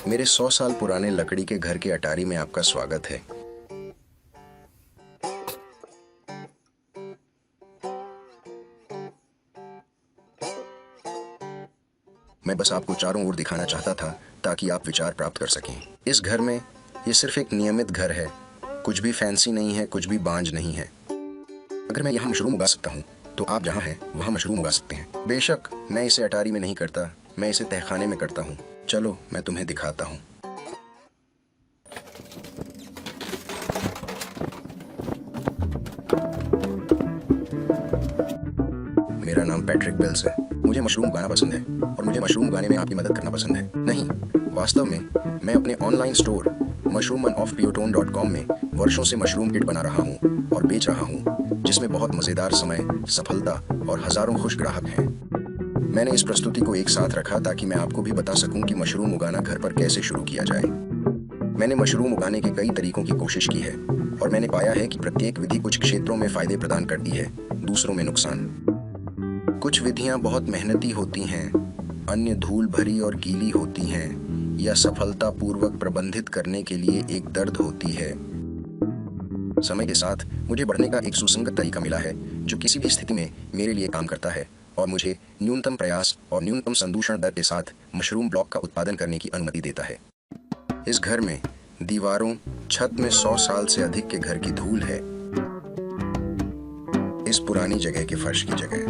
मेरे 100 साल पुराने लकड़ी के घर के अटारी में आपका स्वागत है। मैं बस आपको चारों ओर दिखाना चाहता था ताकि आप विचार प्राप्त कर सकें। इस घर में ये सिर्फ एक नियमित घर है, कुछ भी फैंसी नहीं है, कुछ भी बांझ नहीं है। अगर मैं यहाँ मशरूम उगा सकता हूँ तो आप जहाँ हैं वहाँ मशरूम उगा सकते हैं। बेशक मैं इसे अटारी में नहीं करता, मैं इसे तहखाने में करता हूँ। चलो मैं तुम्हें दिखाता हूँ। मेरा नाम पैट्रिक बेल्स है। मुझे मशरूम उगाना पसंद है और मुझे मशरूम उगाने में आपकी मदद करना पसंद है। नहीं, वास्तव में मैं अपने ऑनलाइन स्टोर mushroommanofpeotone.com में वर्षों से मशरूम किट बना रहा हूँ और बेच रहा हूँ, जिसमें बहुत मज़ेदार समय, सफलता और हजारों खुश ग्राहक हैं। मैंने इस प्रस्तुति को एक साथ रखा ताकि मैं आपको भी बता सकूं कि मशरूम उगाना घर पर कैसे शुरू किया जाए। मैंने मशरूम उगाने के कई तरीकों की कोशिश की है और मैंने पाया है कि प्रत्येक विधि कुछ क्षेत्रों में फायदे प्रदान करती है, दूसरों में नुकसान। कुछ विधियां बहुत मेहनती होती हैं, अन्य धूल भरी और गीली होती हैं या सफलतापूर्वक प्रबंधित करने के लिए एक दर्द होती है। समय के साथ मुझे बढ़ने का एक सुसंगत तरीका मिला है जो किसी भी स्थिति में मेरे लिए काम करता है और मुझे न्यूनतम प्रयास और न्यूनतम संदूषण दर के साथ मशरूम ब्लॉक का उत्पादन करने की अनुमति देता है। इस घर में दीवारों, छत में 100 साल से अधिक के घर की धूल है। इस पुरानी जगह के फर्श की जगह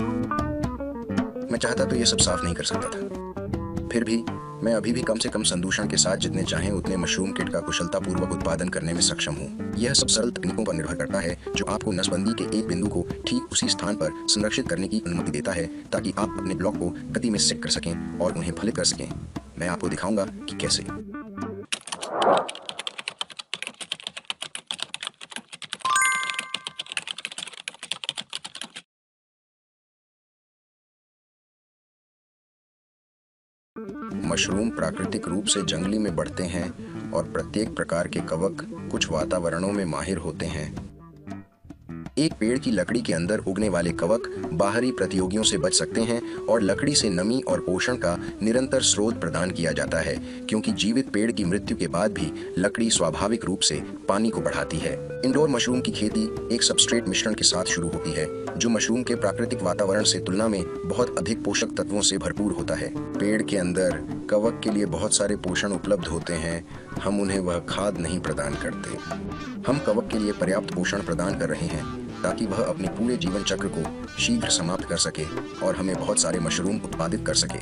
मैं चाहता तो ये सब साफ नहीं कर सकता था। फिर भी मैं अभी भी कम से कम संदूषण के साथ जितने चाहें उतने मशरूम किट का कुशलतापूर्वक उत्पादन करने में सक्षम हूँ। यह सब सरल तकनीकों पर निर्भर करता है जो आपको नसबंदी के एक बिंदु को ठीक उसी स्थान पर संरक्षित करने की अनुमति देता है ताकि आप अपने ब्लॉक को गति में सेट कर सकें और उन्हें फलित कर सकें। मैं आपको दिखाऊंगा कि कैसे। मशरूम प्राकृतिक रूप से जंगली में बढ़ते हैं और प्रत्येक प्रकार के कवक कुछ वातावरणों में माहिर होते हैं। एक पेड़ की लकड़ी के अंदर उगने वाले कवक बाहरी प्रतियोगियों से बच सकते हैं और लकड़ी से नमी और पोषण का निरंतर स्रोत प्रदान किया जाता है, क्योंकि जीवित पेड़ की मृत्यु के बाद भी लकड़ी स्वाभाविक रूप से पानी को बढ़ाती है। इंडोर मशरूम की खेती एक सबस्ट्रेट मिश्रण के साथ शुरू होती है जो मशरूम के प्राकृतिक वातावरण से तुलना में बहुत अधिक पोषक तत्वों से भरपूर होता है। पेड़ के अंदर कवक के लिए बहुत सारे पोषण उपलब्ध होते हैं, हम उन्हें वह खाद नहीं प्रदान करते। हम कवक के लिए पर्याप्त पोषण प्रदान कर रहे हैं ताकि वह अपने पूरे जीवन चक्र को शीघ्र समाप्त कर सके और हमें बहुत सारे मशरूम उत्पादित कर सके।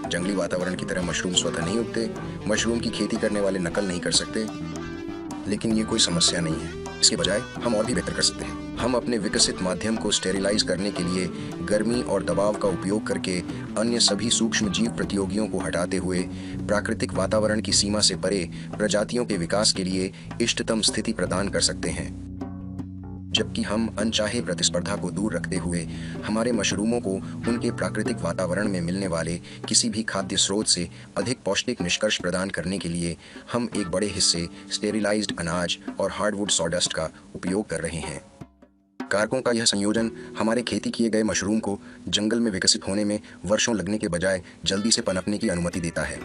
जंगली वातावरण की तरह मशरूम स्वतः नहीं उगते, मशरूम की खेती करने वाले नकल नहीं कर सकते, लेकिन ये कोई समस्या नहीं है। इसके बजाय हम और भी बेहतर कर सकते हैं। हम अपने विकसित माध्यम को स्टेरिलाइज करने के लिए गर्मी और दबाव का उपयोग करके अन्य सभी सूक्ष्म जीव प्रतियोगियों को हटाते हुए प्राकृतिक वातावरण की सीमा से परे प्रजातियों के विकास के लिए इष्टतम स्थिति प्रदान कर सकते हैं, जबकि हम अनचाहे प्रतिस्पर्धा को दूर रखते हुए हमारे मशरूमों को उनके प्राकृतिक वातावरण में मिलने वाले किसी भी खाद्य स्रोत से अधिक पौष्टिक निष्कर्ष प्रदान करने के लिए हम एक बड़े हिस्से स्टेरिलाइज्ड अनाज और हार्डवुड सॉडस्ट का उपयोग कर रहे हैं। कारकों का यह संयोजन हमारे खेती किए गए मशरूम को जंगल में विकसित होने में वर्षों लगने के बजाय जल्दी से पनपने की अनुमति देता है।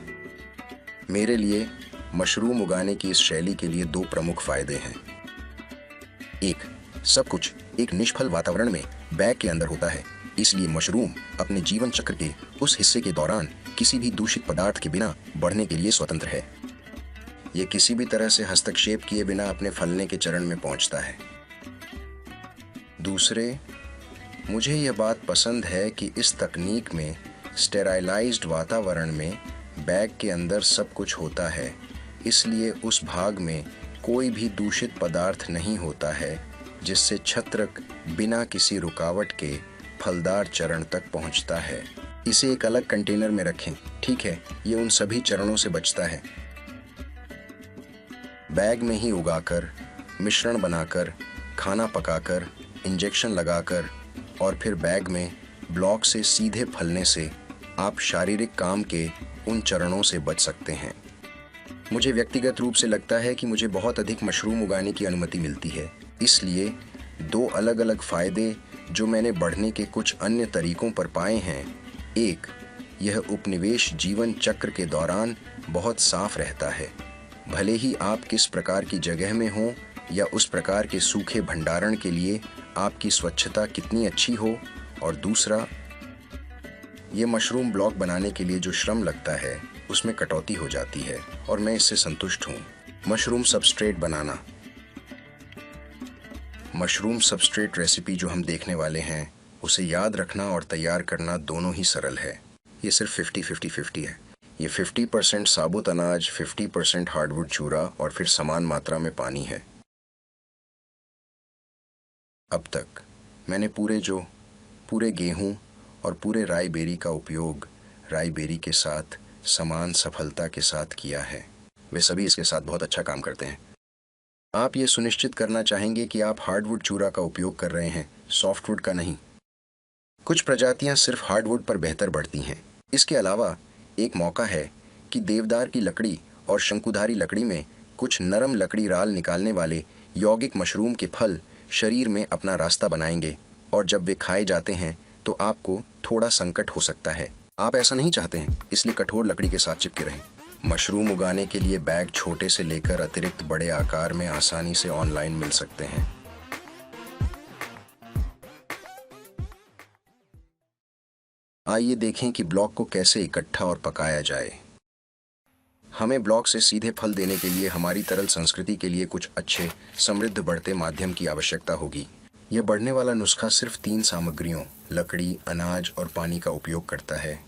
मेरे लिए मशरूम उगाने की इस शैली के लिए 2 प्रमुख फायदे हैं। एक, सब कुछ एक निष्फल वातावरण में बैग के अंदर होता है, इसलिए मशरूम अपने जीवन चक्र के उस हिस्से के दौरान किसी भी दूषित पदार्थ के बिना बढ़ने के लिए स्वतंत्र है। ये किसी भी तरह से हस्तक्षेप किए बिना अपने फलने के चरण में पहुंचता है। दूसरे, मुझे यह बात पसंद है कि इस तकनीक में स्टेराइलाइज्ड वातावरण में बैग के अंदर सब कुछ होता है, इसलिए उस भाग में कोई भी दूषित पदार्थ नहीं होता है जिससे छत्रक बिना किसी रुकावट के फलदार चरण तक पहुंचता है। इसे एक अलग कंटेनर में रखें, ठीक है, ये उन सभी चरणों से बचता है। बैग में ही उगाकर, मिश्रण बनाकर, खाना पकाकर, इंजेक्शन लगाकर और फिर बैग में ब्लॉक से सीधे फलने से आप शारीरिक काम के उन चरणों से बच सकते हैं। मुझे व्यक्तिगत रूप से लगता है कि मुझे बहुत अधिक मशरूम उगाने की अनुमति मिलती है, इसलिए 2 अलग अलग फायदे जो मैंने बढ़ने के कुछ अन्य तरीकों पर पाए हैं। एक, यह उपनिवेश जीवन चक्र के दौरान बहुत साफ रहता है, भले ही आप किस प्रकार की जगह में हो या उस प्रकार के सूखे भंडारण के लिए आपकी स्वच्छता कितनी अच्छी हो। और दूसरा, ये मशरूम ब्लॉक बनाने के लिए जो श्रम लगता है उसमें कटौती हो जाती है और मैं इससे संतुष्ट हूँ। मशरूम सबस्ट्रेट बनाना। मशरूम सबस्ट्रेट रेसिपी जो हम देखने वाले हैं उसे याद रखना और तैयार करना दोनों ही सरल है। ये सिर्फ 50-50-50 है। ये 50% साबुत अनाज, 50% हार्डवुड चूरा और फिर समान मात्रा में पानी है। अब तक मैंने पूरे गेहूं और पूरे राई बेरी का उपयोग राई बेरी के साथ समान सफलता के साथ किया है। वे सभी इसके साथ बहुत अच्छा काम करते हैं। आप ये सुनिश्चित करना चाहेंगे कि आप हार्डवुड चूरा का उपयोग कर रहे हैं, सॉफ्टवुड का नहीं। कुछ प्रजातियां सिर्फ हार्डवुड पर बेहतर बढ़ती हैं। इसके अलावा एक मौका है कि देवदार की लकड़ी और शंकुधारी लकड़ी में कुछ नरम लकड़ी राल निकालने वाले यौगिक मशरूम के फल शरीर में अपना रास्ता बनाएंगे और जब वे खाए जाते हैं तो आपको थोड़ा संकट हो सकता है। आप ऐसा नहीं चाहते हैं, इसलिए कठोर लकड़ी के साथ चिपके रहें। मशरूम उगाने के लिए बैग छोटे से लेकर अतिरिक्त बड़े आकार में आसानी से ऑनलाइन मिल सकते हैं। आइए देखें कि ब्लॉक को कैसे इकट्ठा और पकाया जाए। हमें ब्लॉक से सीधे फल देने के लिए हमारी तरल संस्कृति के लिए कुछ अच्छे समृद्ध बढ़ते माध्यम की आवश्यकता होगी। यह बढ़ने वाला नुस्खा सिर्फ 3 सामग्रियों लकड़ी, अनाज और पानी का उपयोग करता है।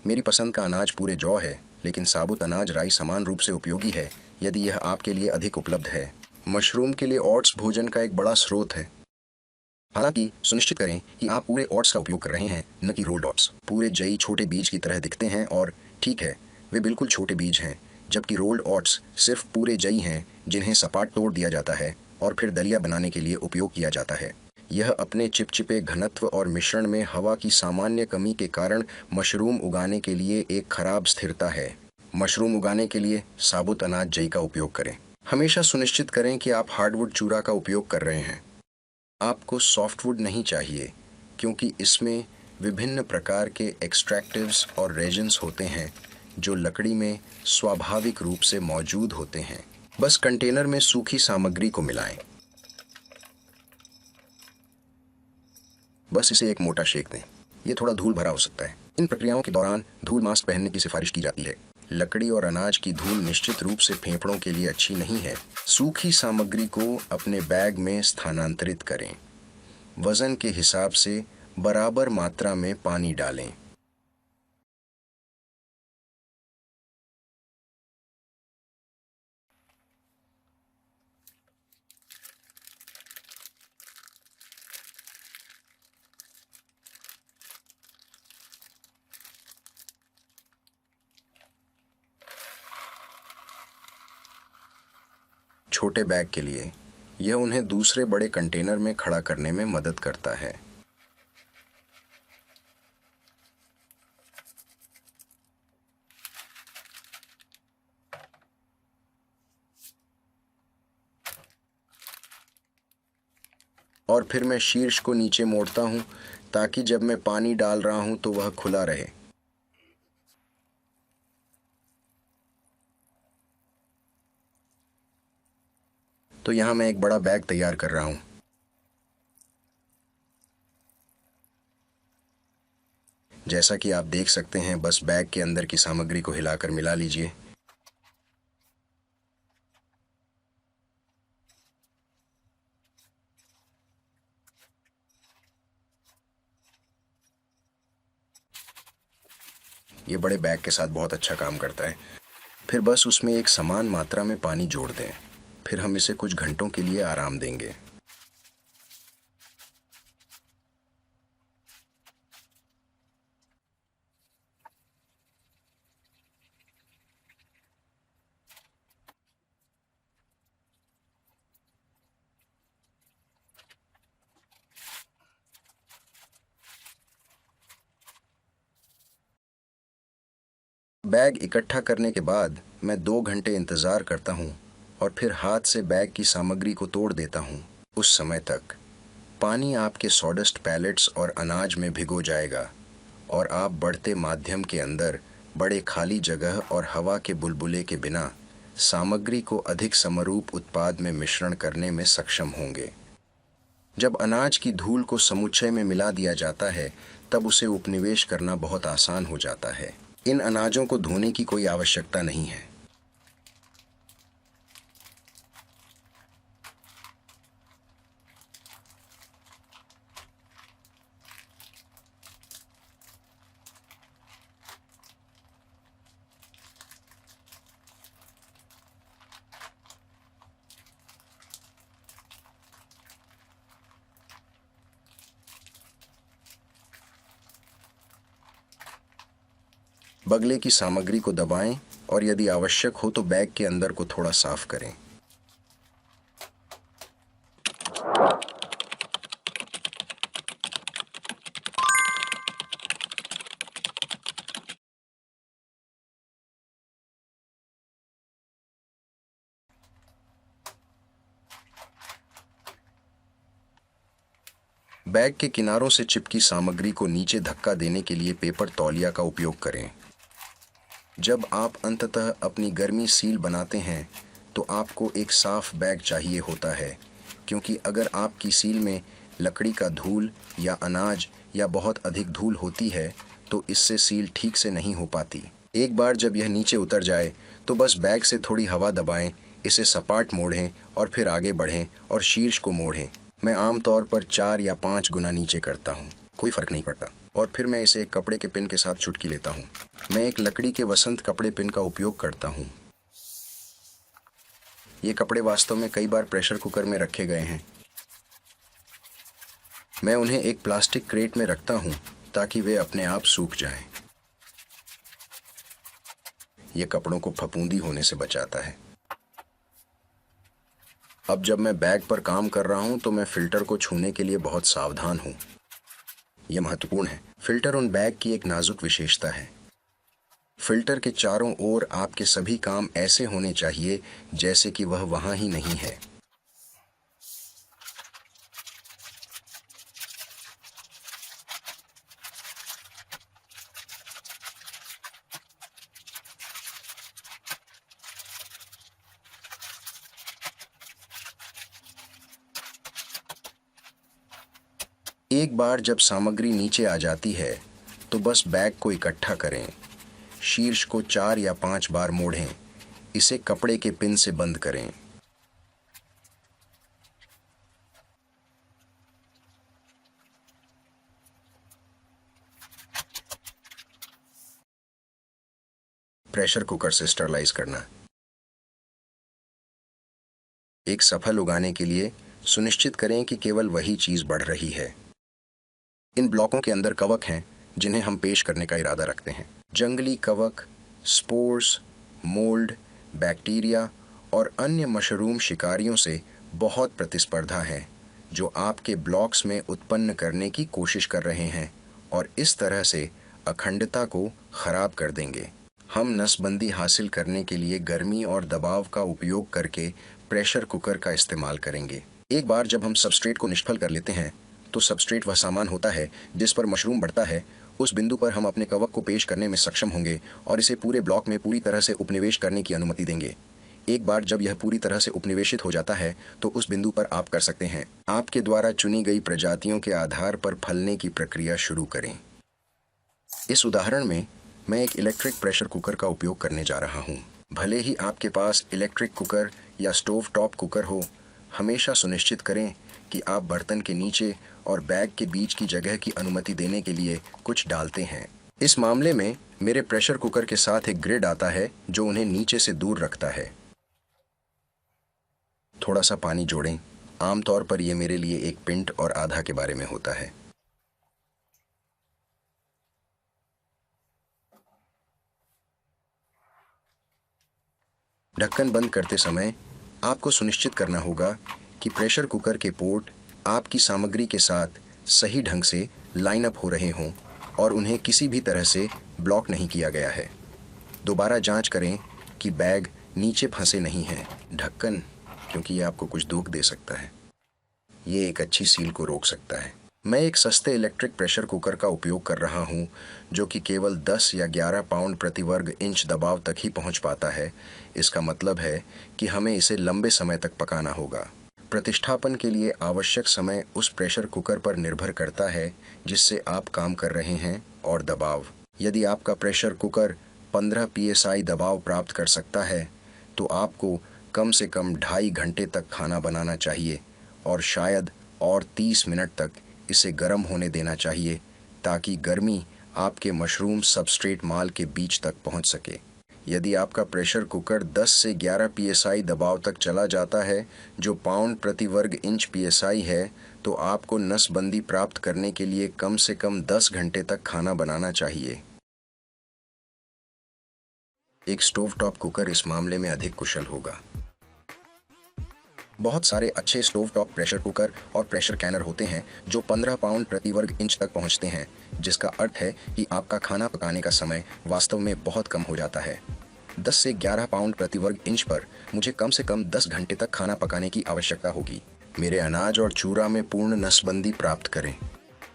मेरी पसंद का अनाज पूरे जौ है, लेकिन साबुत अनाज राई समान रूप से उपयोगी है यदि यह आपके लिए अधिक उपलब्ध है। मशरूम के लिए ओट्स भोजन का एक बड़ा स्रोत है। हालांकि सुनिश्चित करें कि आप पूरे ओट्स का उपयोग कर रहे हैं, न कि रोल्ड ओट्स। पूरे जई छोटे बीज की तरह दिखते हैं और ठीक है, वे बिल्कुल छोटे बीज हैं, जबकि रोल्ड ओट्स सिर्फ पूरे जई हैं जिन्हें सपाट तोड़ दिया जाता है और फिर दलिया बनाने के लिए उपयोग किया जाता है। यह अपने चिपचिपे घनत्व और मिश्रण में हवा की सामान्य कमी के कारण मशरूम उगाने के लिए एक खराब स्थिरता है। मशरूम उगाने के लिए साबुत अनाज जई का उपयोग करें। हमेशा सुनिश्चित करें कि आप हार्डवुड चूरा का उपयोग कर रहे हैं। आपको सॉफ्टवुड नहीं चाहिए क्योंकि इसमें विभिन्न प्रकार के एक्सट्रैक्टिव्स और रेजिन्स होते हैं जो लकड़ी में स्वाभाविक रूप से मौजूद होते हैं। बस कंटेनर में सूखी सामग्री को मिलाएं। बस इसे एक मोटा शेक दें। यह थोड़ा धूल भरा हो सकता है। इन प्रक्रियाओं के दौरान धूल मास्क पहनने की सिफारिश की जाती है। लकड़ी और अनाज की धूल निश्चित रूप से फेफड़ों के लिए अच्छी नहीं है। सूखी सामग्री को अपने बैग में स्थानांतरित करें। वजन के हिसाब से बराबर मात्रा में पानी डालें। छोटे बैग के लिए यह उन्हें दूसरे बड़े कंटेनर में खड़ा करने में मदद करता है। और फिर मैं शीर्ष को नीचे मोड़ता हूं ताकि जब मैं पानी डाल रहा हूं तो वह खुला रहे। तो यहां मैं एक बड़ा बैग तैयार कर रहा हूं। जैसा कि आप देख सकते हैं, बस बैग के अंदर की सामग्री को हिलाकर मिला लीजिए। ये बड़े बैग के साथ बहुत अच्छा काम करता है। फिर बस उसमें एक समान मात्रा में पानी जोड़ दें। फिर हम इसे कुछ घंटों के लिए आराम देंगे। बैग इकट्ठा करने के बाद मैं 2 घंटे इंतज़ार करता हूँ और फिर हाथ से बैग की सामग्री को तोड़ देता हूँ। उस समय तक पानी आपके सॉडस्ट पैलेट्स और अनाज में भिगो जाएगा और आप बढ़ते माध्यम के अंदर बड़े खाली जगह और हवा के बुलबुले के बिना सामग्री को अधिक समरूप उत्पाद में मिश्रण करने में सक्षम होंगे। जब अनाज की धूल को समुच्चय में मिला दिया जाता है, तब उसे उपनिवेश करना बहुत आसान हो जाता है। इन अनाजों को धोने की कोई आवश्यकता नहीं है। बगले की सामग्री को दबाएं और यदि आवश्यक हो तो बैग के अंदर को थोड़ा साफ करें। बैग के किनारों से चिपकी सामग्री को नीचे धक्का देने के लिए पेपर तौलिया का उपयोग करें। जब आप अंततः अपनी गर्मी सील बनाते हैं तो आपको एक साफ बैग चाहिए होता है, क्योंकि अगर आपकी सील में लकड़ी का धूल या अनाज या बहुत अधिक धूल होती है तो इससे सील ठीक से नहीं हो पाती। एक बार जब यह नीचे उतर जाए तो बस बैग से थोड़ी हवा दबाएं, इसे सपाट मोड़ें और फिर आगे बढ़ें और शीर्ष को मोड़ें। मैं आमतौर पर 4 या 5 गुना नीचे करता हूँ, कोई फर्क नहीं पड़ता। और फिर मैं इसे एक कपड़े के पिन के साथ चुटकी लेता हूँ। मैं एक लकड़ी के वसंत कपड़े पिन का उपयोग करता हूँ। ये कपड़े वास्तव में कई बार प्रेशर कुकर में रखे गए हैं। मैं उन्हें एक प्लास्टिक क्रेट में रखता हूँ ताकि वे अपने आप सूख जाएं। यह कपड़ों को फफूंदी होने से बचाता है। अब जब मैं बैग पर काम कर रहा हूं तो मैं फिल्टर को छूने के लिए बहुत सावधान हूं। यह महत्वपूर्ण है। फिल्टर उन बैग की एक नाजुक विशेषता है। फिल्टर के चारों ओर आपके सभी काम ऐसे होने चाहिए जैसे कि वह वहां ही नहीं है। एक बार जब सामग्री नीचे आ जाती है तो बस बैग को इकट्ठा करें। शीर्ष को 4 या 5 बार मोड़ें। इसे कपड़े के पिन से बंद करें। प्रेशर कुकर से स्टरलाइज करना। एक सफल उगाने के लिए सुनिश्चित करें कि केवल वही चीज बढ़ रही है। इन ब्लॉकों के अंदर कवक हैं जिन्हें हम पेश करने का इरादा रखते हैं। जंगली कवक, स्पोर्स, मोल्ड, बैक्टीरिया और अन्य मशरूम शिकारियों से बहुत प्रतिस्पर्धा है जो आपके ब्लॉक्स में उत्पन्न करने की कोशिश कर रहे हैं और इस तरह से अखंडता को खराब कर देंगे। हम नसबंदी हासिल करने के लिए गर्मी और दबाव का उपयोग करके प्रेशर कुकर का इस्तेमाल करेंगे। एक बार जब हम सबस्ट्रेट को निष्फल कर लेते हैं तो सबस्ट्रेट वह सामान होता है जिस पर मशरूम बढ़ता है। उस बिंदु पर हम अपने कवक को पेश करने में सक्षम होंगे और इसे पूरे ब्लॉक में पूरी तरह से उपनिवेश करने की अनुमति देंगे। एक बार जब यह पूरी तरह से उपनिवेशित हो जाता है तो उस बिंदु पर आप कर सकते हैं आपके द्वारा चुनी गई प्रजातियों के आधार पर फलने की प्रक्रिया शुरू करें। इस उदाहरण में मैं एक इलेक्ट्रिक प्रेशर कुकर का उपयोग करने जा रहा हूँ। भले ही आपके पास इलेक्ट्रिक कुकर या स्टोव टॉप कुकर हो, हमेशा सुनिश्चित करें कि आप बर्तन के नीचे और बैग के बीच की जगह की अनुमति देने के लिए कुछ डालते हैं। इस मामले में मेरे प्रेशर कुकर के साथ एक ग्रिड आता है जो उन्हें नीचे से दूर रखता है। थोड़ा सा पानी जोड़ें। आमतौर पर यह मेरे लिए 1 पिंट और आधा के बारे में होता है। ढक्कन बंद करते समय आपको सुनिश्चित करना होगा कि प्रेशर कुकर के पोर्ट आपकी सामग्री के साथ सही ढंग से लाइन अप हो रहे हों और उन्हें किसी भी तरह से ब्लॉक नहीं किया गया है। दोबारा जांच करें कि बैग नीचे फंसे नहीं हैं। ढक्कन, क्योंकि ये आपको कुछ दुख दे सकता है। ये एक अच्छी सील को रोक सकता है। मैं एक सस्ते इलेक्ट्रिक प्रेशर कुकर का उपयोग कर रहा हूँ जो कि केवल 10 या 11 पाउंड प्रति वर्ग इंच दबाव तक ही पहुँच पाता है। इसका मतलब है कि हमें इसे लंबे समय तक पकाना होगा। प्रतिष्ठापन के लिए आवश्यक समय उस प्रेशर कुकर पर निर्भर करता है जिससे आप काम कर रहे हैं और दबाव। यदि आपका प्रेशर कुकर 15 psi दबाव प्राप्त कर सकता है तो आपको कम से कम 2.5 घंटे तक खाना बनाना चाहिए और शायद और 30 मिनट तक इसे गर्म होने देना चाहिए ताकि गर्मी आपके मशरूम सबस्ट्रेट माल के बीच तक पहुंच सके। यदि आपका प्रेशर कुकर 10 से 11 psi दबाव तक चला जाता है जो पाउंड प्रति वर्ग इंच psi है तो आपको नसबंदी प्राप्त करने के लिए कम से कम 10 घंटे तक खाना बनाना चाहिए। एक स्टोव टॉप कुकर इस मामले में अधिक कुशल होगा। बहुत सारे अच्छे स्टोव टॉप प्रेशर कुकर और प्रेशर कैनर होते हैं जो 15 पाउंड प्रति वर्ग इंच तक पहुंचते हैं, जिसका अर्थ है कि आपका खाना पकाने का समय वास्तव में बहुत कम हो जाता है। 10 से 11 पाउंड प्रति वर्ग इंच पर मुझे कम से कम 10 घंटे तक खाना पकाने की आवश्यकता होगी। मेरे अनाज और चूरा में पूर्ण नसबंदी प्राप्त करें।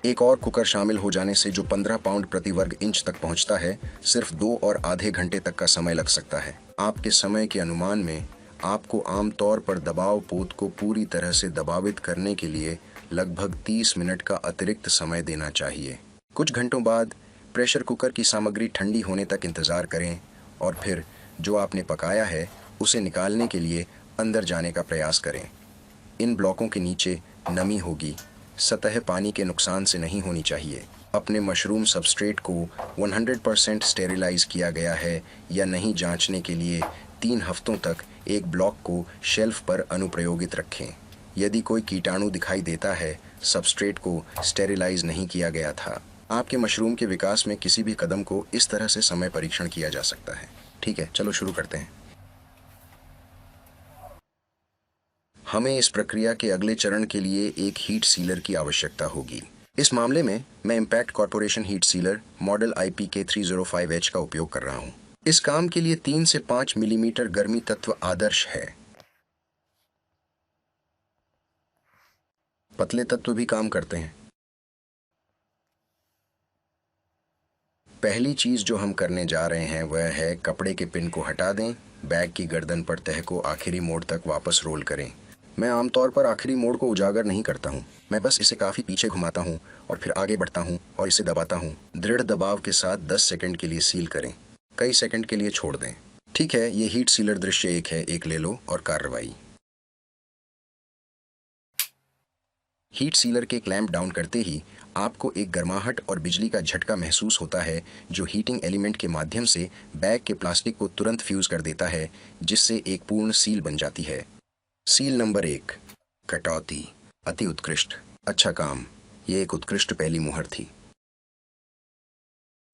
एक और कुकर शामिल हो जाने से जो 15 पाउंड प्रति वर्ग इंच तक पहुंचता है, सिर्फ 2 और आधे घंटे तक का समय लग सकता है। आपके समय के अनुमान में आपको आमतौर पर दबाव पोत को पूरी तरह से दबावित करने के लिए लगभग 30 मिनट का अतिरिक्त समय देना चाहिए। कुछ घंटों बाद प्रेशर कुकर की सामग्री ठंडी होने तक इंतज़ार करें और फिर जो आपने पकाया है उसे निकालने के लिए अंदर जाने का प्रयास करें। इन ब्लॉकों के नीचे नमी होगी, सतह पानी के नुकसान से नहीं होनी चाहिए। अपने मशरूम सबस्ट्रेट को 100% स्टेरिलाइज किया गया है या नहीं जांचने के लिए 3 हफ्तों तक एक ब्लॉक को शेल्फ पर अनुप्रयोगित रखें। यदि कोई कीटाणु दिखाई देता है, सबस्ट्रेट को स्टेरिलाइज नहीं किया गया था। आपके मशरूम के विकास में किसी भी कदम को इस तरह से समय परीक्षण किया जा सकता है। ठीक है, चलो शुरू करते हैं। हमें इस प्रक्रिया के अगले चरण के लिए एक हीट सीलर की आवश्यकता होगी। इस मामले में मैं impact corporation heat sealer model IPK 305H का उपयोग कर रहा हूँ। इस काम के लिए 3 से 5 मिलीमीटर गर्मी तत्व आदर्श है। पतले तत्व भी काम करते हैं। पहली चीज जो हम करने जा रहे हैं वह है कपड़े के पिन को हटा दें। बैग की गर्दन पर तह को आखिरी मोड़ तक वापस रोल करें। मैं आमतौर पर आखिरी मोड़ को उजागर नहीं करता हूँ। मैं बस इसे काफी पीछे घुमाता हूँ और फिर आगे बढ़ता हूँ और इसे दबाता हूँ। दृढ़ दबाव के साथ 10 सेकंड के लिए सील करें। कई सेकंड के लिए छोड़ दें। ठीक है, ये हीट सीलर दृश्य 1 है। एक ले लो और कार्रवाई। हीट सीलर के क्लैंप डाउन करते ही आपको एक गर्माहट और बिजली का झटका महसूस होता है जो हीटिंग एलिमेंट के माध्यम से बैग के प्लास्टिक को तुरंत फ्यूज कर देता है, जिससे एक पूर्ण सील बन जाती है। सील नंबर 1, कटौती। अति उत्कृष्ट, अच्छा काम। ये एक उत्कृष्ट पहली मुहर थी।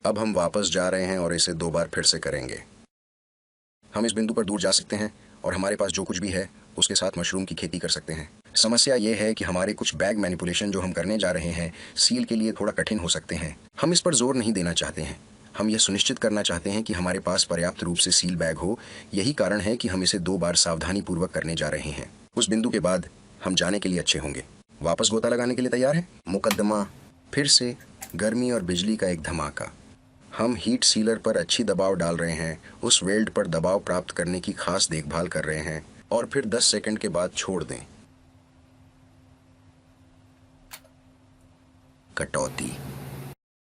अब हम वापस जा रहे हैं और इसे 2 बार फिर से करेंगे। हम इस बिंदु पर दूर जा सकते हैं और हमारे पास जो कुछ भी है उसके साथ मशरूम की खेती कर सकते हैं। समस्या ये है कि हमारे कुछ बैग मैनिपुलेशन जो हम करने जा रहे हैं सील के लिए थोड़ा कठिन हो सकते हैं। हम इस पर जोर नहीं देना चाहते हैं। हम यह सुनिश्चित करना चाहते हैं कि हमारे पास पर्याप्त रूप से सील बैग हो। यही कारण है कि हम इसे 2 बार सावधानीपूर्वक करने जा रहे हैं। उस बिंदु के बाद हम जाने के लिए अच्छे होंगे। वापस गोता लगाने के लिए तैयार है? मुकदमा फिर से गर्मी और बिजली का एक धमाका। हम हीट सीलर पर अच्छी दबाव डाल रहे हैं, उस वेल्ड पर दबाव प्राप्त करने की खास देखभाल कर रहे हैं और फिर 10 सेकंड के बाद छोड़ दें। कटौती।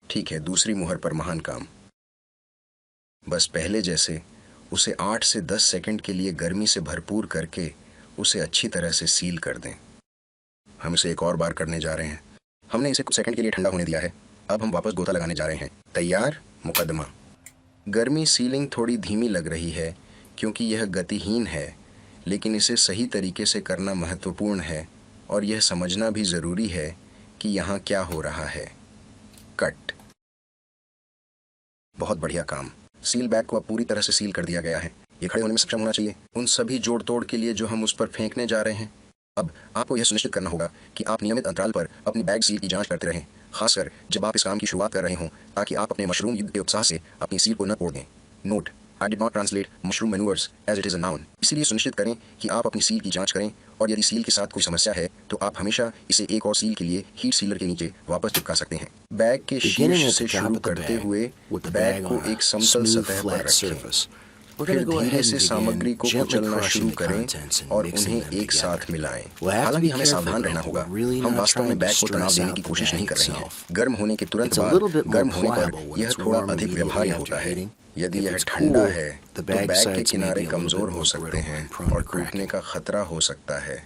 ठीक है, दूसरी मुहर पर महान काम। बस पहले जैसे उसे 8 से 10 सेकंड के लिए गर्मी से भरपूर करके उसे अच्छी तरह से सील कर दें। हम इसे एक और बार करने जा रहे हैं। हमने इसे कुछ सेकंड के लिए ठंडा होने दिया है। अब हम वापस गोता लगाने जा रहे हैं। तैयार? मुकदमा। गर्मी सीलिंग थोड़ी धीमी लग रही है क्योंकि यह गतिहीन है, लेकिन इसे सही तरीके से करना महत्वपूर्ण है और यह समझना भी ज़रूरी है कि यहाँ क्या हो रहा है। कट। बहुत बढ़िया काम। सील बैग को अब पूरी तरह से सील कर दिया गया है। ये खड़े होने में सक्षम होना चाहिए उन सभी जोड़ तोड़ के लिए जो हम उस पर फेंकने जा रहे हैं। अब आपको यह सुनिश्चित करना होगा कि आप नियमित अंतराल पर अपनी बैग सील की जांच करते रहें, खासकर जब आप इस काम की शुरुआत कर रहे हों, ताकि आप अपने मशरूम युद्ध के उत्साह से अपनी सील को न तोड़ दें। Note: I did not translate mushroom manures as it is a noun. इसीलिए सुनिश्चित करें कि आप अपनी सील की जांच करें, और यदि सील के साथ कोई समस्या है तो आप हमेशा इसे एक और सील के लिए हीट सीलर के नीचे वापस चिपका सकते हैं। बैग के Beginning शीर्ष at से the top शुरू of the करते bag, हुए with the बैग bag को on एक a समतल smooth, सतह पर flat रखें। surface. We're फिर going to go धीरे ahead से and सामग्री begin को gently कुचलना crushing शुरू the करें contents and और mixing उन्हें them एक together. साथ मिलाएं। We'll have to हालांकि be हमें careful सावधान though. रहना होगा। We're really हम not वास्तव में trying to बैग को तनाव stress देने out की the कोशिश नहीं bag कर रहे हैं। itself. गर्म होने के तुरंत It's a बाद little bit more गर्म होने पर pliable when यह it's थोड़ा warm अधिक immediately व्यवहार्य after होता है। heating. यदि If यह it's ठंडा cool, है the तो bag बैग के sides may किनारे be a little कमजोर bit हो more सकते brittle हैं and prone और to टूटने cracking. का खतरा हो सकता है।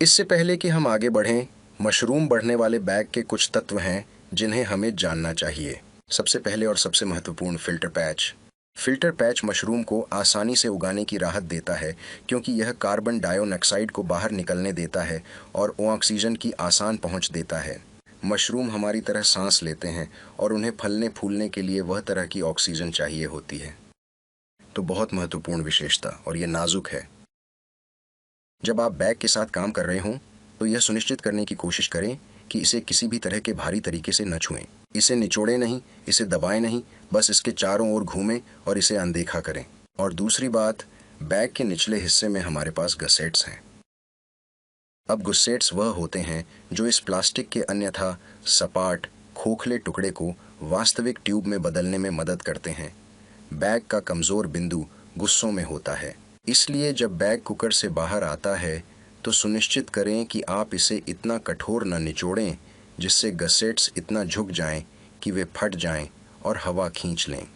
इससे पहले कि हम आगे बढ़ें, मशरूम बढ़ने वाले बैग के कुछ तत्व हैं जिन्हें हमें जानना चाहिए। सबसे पहले और सबसे महत्वपूर्ण filter patch. Filter patch mushroom को आसानी से उगाने की राहत देता है, क्योंकि यह कार्बन डाइऑक्साइड को बाहर निकलने देता है और ऑक्सीजन की आसान पहुंच देता है। मशरूम हमारी तरह सांस लेते हैं और उन्हें फलने फूलने के लिए वह तरह की ऑक्सीजन चाहिए होती है। तो बहुत महत्वपूर्ण विशेषता, और यह नाजुक है। जब आप बैग के साथ काम कर रहे हों तो यह सुनिश्चित करने की कोशिश करें कि इसे किसी भी तरह के भारी तरीके से न छुएं। इसे निचोड़ें नहीं, इसे दबाएं नहीं, बस इसके चारों ओर घूमें और इसे अनदेखा करें। और दूसरी बात, बैग के निचले हिस्से में हमारे पास गसेट्स हैं। अब गसेट्स वह होते हैं जो इस प्लास्टिक के अन्यथा सपाट खोखले टुकड़े को वास्तविक ट्यूब में बदलने में मदद करते हैं। बैग का कमजोर बिंदु गुस्सों में होता है, इसलिए जब बैग कुकर से बाहर आता है तो सुनिश्चित करें कि आप इसे इतना कठोर न निचोड़ें जिससे गसेट्स इतना झुक जाएं कि वे फट जाएं और हवा खींच लें।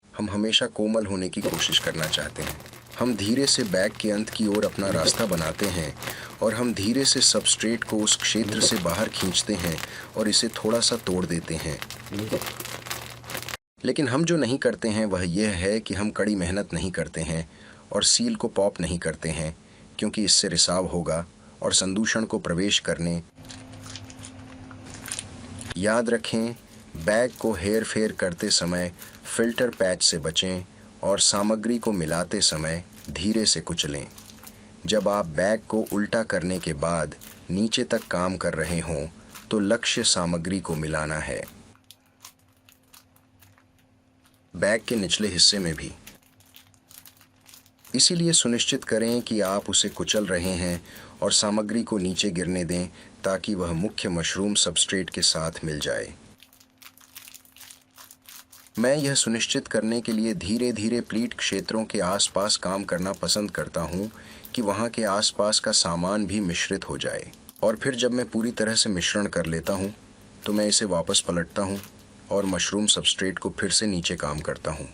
हम हमेशा कोमल होने की कोशिश करना चाहते हैं। हम धीरे से बैग के अंत की ओर अपना रास्ता बनाते हैं और हम धीरे से सबस्ट्रेट को उस क्षेत्र से बाहर खींचते हैं और इसे थोड़ा सा तोड़ देते हैं। लेकिन हम जो नहीं करते हैं वह यह है कि हम कड़ी मेहनत नहीं करते हैं और सील को पॉप नहीं करते हैं, क्योंकि इससे रिसाव होगा और संदूषण को प्रवेश करने। याद रखें, बैग को हेर फेर करते समय फिल्टर पैच से बचें और सामग्री को मिलाते समय धीरे से कुचलें। जब आप बैग को उल्टा करने के बाद नीचे तक काम कर रहे हों तो लक्ष्य सामग्री को मिलाना है। बैग के निचले हिस्से में भी। इसीलिए सुनिश्चित करें कि आप उसे कुचल रहे हैं और सामग्री को नीचे गिरने दें ताकि वह मुख्य मशरूम सबस्ट्रेट के साथ मिल जाए। मैं यह सुनिश्चित करने के लिए धीरे धीरे प्लीट क्षेत्रों के आसपास काम करना पसंद करता हूं कि वहां के आसपास का सामान भी मिश्रित हो जाए। और फिर जब मैं पूरी तरह से मिश्रण कर लेता हूं तो मैं इसे वापस पलटता हूं और मशरूम सबस्ट्रेट को फिर से नीचे काम करता हूं।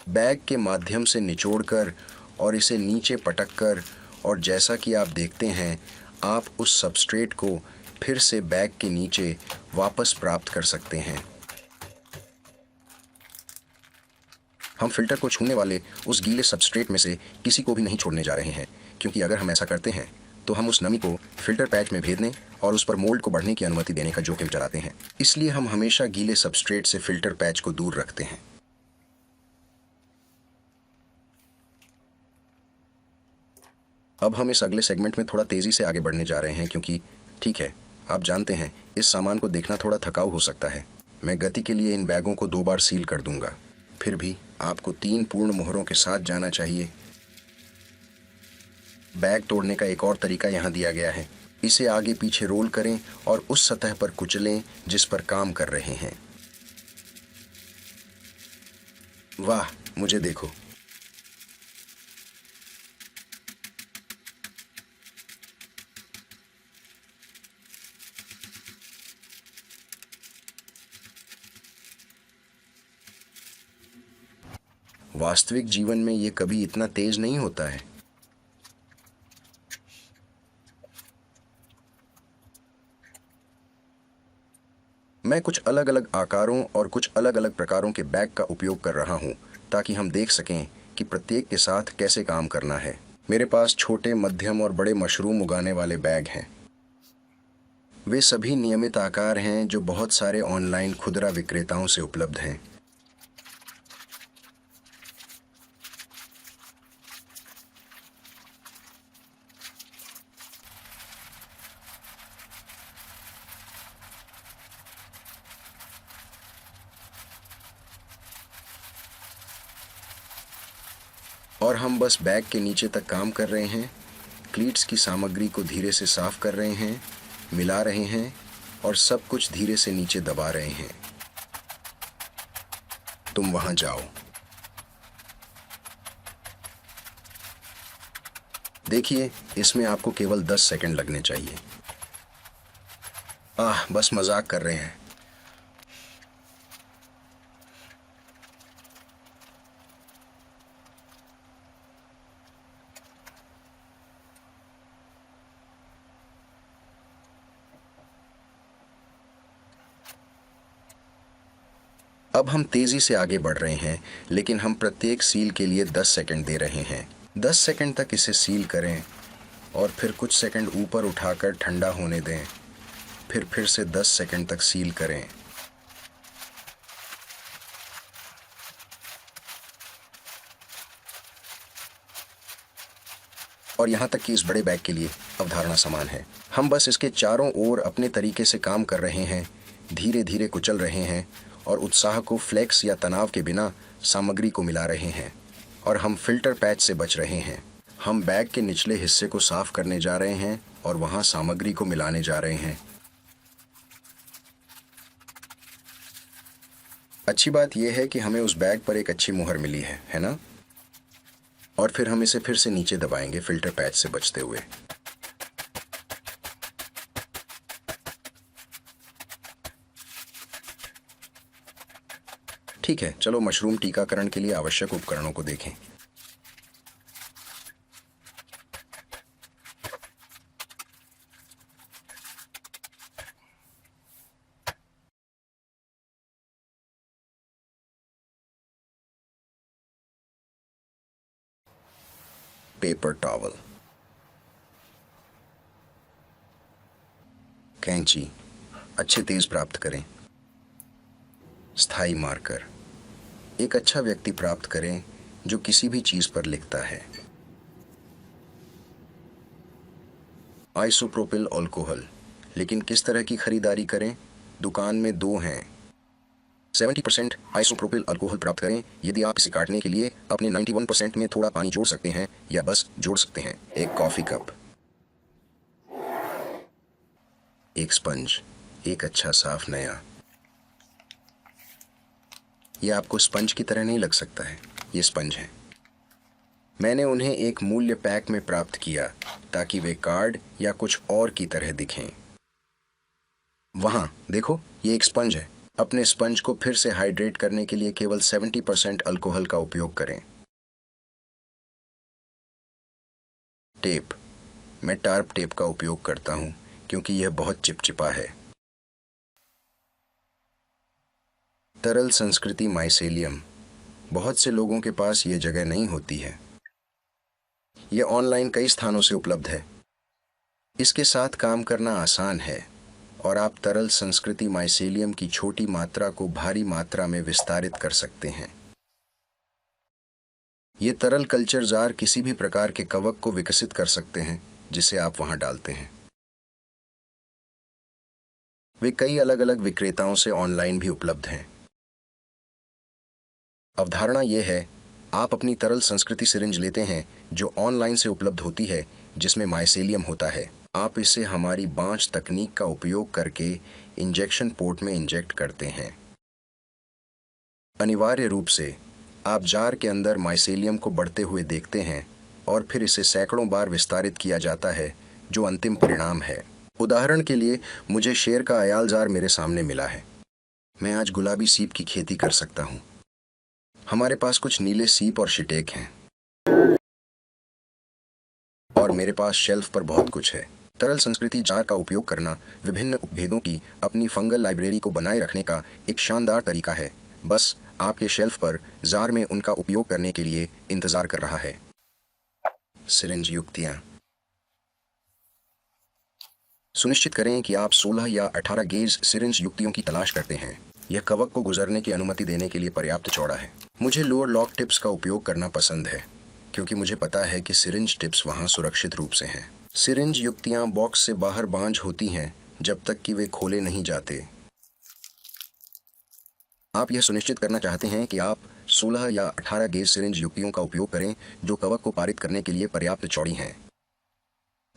बैग के माध्यम से निचोड़कर और इसे नीचे पटककर, और जैसा कि आप देखते हैं, आप उस सबस्ट्रेट को फिर से बैग के नीचे वापस प्राप्त कर सकते हैं। हम फिल्टर को छूने वाले उस गीले सबस्ट्रेट में से किसी को भी नहीं छोड़ने जा रहे हैं, क्योंकि अगर हम ऐसा करते हैं तो हम उस नमी को फिल्टर पैच में भेदने और उस पर मोल्ड को बढ़ने की अनुमति देने का जोखिम चलाते हैं। इसलिए हम हमेशा गीले सबस्ट्रेट से फिल्टर पैच को दूर रखते हैं। अब हम इस अगले सेगमेंट में थोड़ा तेजी से आगे बढ़ने जा रहे हैं, क्योंकि ठीक है, आप जानते हैं, इस सामान को देखना थोड़ा थकाऊ हो सकता है। मैं गति के लिए इन बैगों को 2 बार सील कर दूंगा। फिर भी आपको 3 पूर्ण मोहरों के साथ जाना चाहिए। बैग तोड़ने का एक और तरीका यहाँ दिया गया है। इसे आगे पीछे रोल करें और उस सतह पर कुचलें जिस पर काम कर रहे हैं। वाह, मुझे देखो। वास्तविक जीवन में ये कभी इतना तेज नहीं होता है। मैं कुछ अलग अलग आकारों और कुछ अलग अलग प्रकारों के बैग का उपयोग कर रहा हूं ताकि हम देख सकें कि प्रत्येक के साथ कैसे काम करना है। मेरे पास छोटे, मध्यम और बड़े मशरूम उगाने वाले बैग हैं। वे सभी नियमित आकार हैं जो बहुत सारे ऑनलाइन खुदरा विक्रेताओं से उपलब्ध हैं। और हम बस बैग के नीचे तक काम कर रहे हैं, क्लीट्स की सामग्री को धीरे से साफ कर रहे हैं, मिला रहे हैं और सब कुछ धीरे से नीचे दबा रहे हैं। तुम वहां जाओ। देखिए, इसमें आपको केवल 10 सेकंड लगने चाहिए। बस मजाक कर रहे हैं। अब हम तेजी से आगे बढ़ रहे हैं, लेकिन हम प्रत्येक सील के लिए 10 सेकंड दे रहे हैं। 10 सेकंड तक इसे सील करें और फिर कुछ सेकंड ऊपर उठाकर ठंडा होने दें। फिर से 10 सेकंड तक सील करें। और यहाँ तक कि इस बड़े बैग के लिए अवधारणा समान है। हम बस इसके चारों ओर अपने तरीके से काम कर रहे हैं, धीरे धीरे कुचल रहे हैं और उत्साह को फ्लेक्स या तनाव के बिना सामग्री को मिला रहे हैं। और हम फिल्टर पैच से बच रहे हैं। हम बैग के निचले हिस्से को साफ करने जा रहे हैं और वहां सामग्री को मिलाने जा रहे हैं। अच्छी बात यह है कि हमें उस बैग पर एक अच्छी मुहर मिली है ना? और फिर हम इसे फिर से नीचे दबाएंगे, फिल्टर पैच से बचते हुए। ठीक है, चलो मशरूम टीकाकरण के लिए आवश्यक उपकरणों को देखें। पेपर टॉवल, कैंची, अच्छे तेज प्राप्त करें। स्थायी मार्कर, एक अच्छा व्यक्ति प्राप्त करें जो किसी भी चीज पर लिखता है। आइसोप्रोपिल अल्कोहल, लेकिन किस तरह की खरीदारी करें? दुकान में 2 हैं। 70% आइसोप्रोपिल अल्कोहल प्राप्त करें यदि आप इसे काटने के लिए अपने 91% में थोड़ा पानी जोड़ सकते हैं या बस जोड़ सकते हैं। एक कॉफी कप, एक स्पंज, एक अच्छा साफ नया। यह आपको स्पंज की तरह नहीं लग सकता है, ये स्पंज है। मैंने उन्हें एक मूल्य पैक में प्राप्त किया ताकि वे कार्ड या कुछ और की तरह दिखें। वहां देखो, ये एक स्पंज है। अपने स्पंज को फिर से हाइड्रेट करने के लिए केवल 70% अल्कोहल का उपयोग करें। टेप, मैं टार्प टेप का उपयोग करता हूं क्योंकि यह बहुत चिपचिपा है। तरल संस्कृति माइसेलियम, बहुत से लोगों के पास यह जगह नहीं होती है। यह ऑनलाइन कई स्थानों से उपलब्ध है। इसके साथ काम करना आसान है और आप तरल संस्कृति माइसेलियम की छोटी मात्रा को भारी मात्रा में विस्तारित कर सकते हैं। ये तरल कल्चर जार किसी भी प्रकार के कवक को विकसित कर सकते हैं जिसे आप वहां डालते हैं। वे कई अलग अलग विक्रेताओं से ऑनलाइन भी उपलब्ध हैं। अवधारणा यह है, आप अपनी तरल संस्कृति सिरिंज लेते हैं जो ऑनलाइन से उपलब्ध होती है जिसमें माइसेलियम होता है। आप इसे हमारी बांच तकनीक का उपयोग करके इंजेक्शन पोर्ट में इंजेक्ट करते हैं। अनिवार्य रूप से आप जार के अंदर माइसेलियम को बढ़ते हुए देखते हैं और फिर इसे सैकड़ों बार विस्तारित किया जाता है जो अंतिम परिणाम है। उदाहरण के लिए, मुझे शेर का अयाल जार मेरे सामने मिला है। मैं आज गुलाबी सीप की खेती कर सकता हूँ। हमारे पास कुछ नीले सीप और शिटेक हैं और मेरे पास शेल्फ पर बहुत कुछ है। तरल संस्कृति जार का उपयोग करना विभिन्न उपभेदों की अपनी फंगल लाइब्रेरी को बनाए रखने का एक शानदार तरीका है। बस आपके शेल्फ पर जार में उनका उपयोग करने के लिए इंतजार कर रहा है। सिरिंज युक्तियां, सुनिश्चित करें कि आप 16 या 18 गेज सिरिंज युक्तियों की तलाश करते हैं। यह कवक को गुजरने की अनुमति देने के लिए पर्याप्त चौड़ा है। मुझे लोअर लॉक टिप्स का उपयोग करना पसंद है क्योंकि मुझे पता है कि सिरिंज टिप्स वहां सुरक्षित रूप से हैं। सिरिंज युक्तियां बॉक्स से बाहर बांझ होती हैं जब तक कि वे खोले नहीं जाते। आप यह सुनिश्चित करना चाहते हैं कि आप 16 या 18 गेज सिरिंज युक्तियों का उपयोग करें जो कवक को पारित करने के लिए पर्याप्त चौड़ी हैं।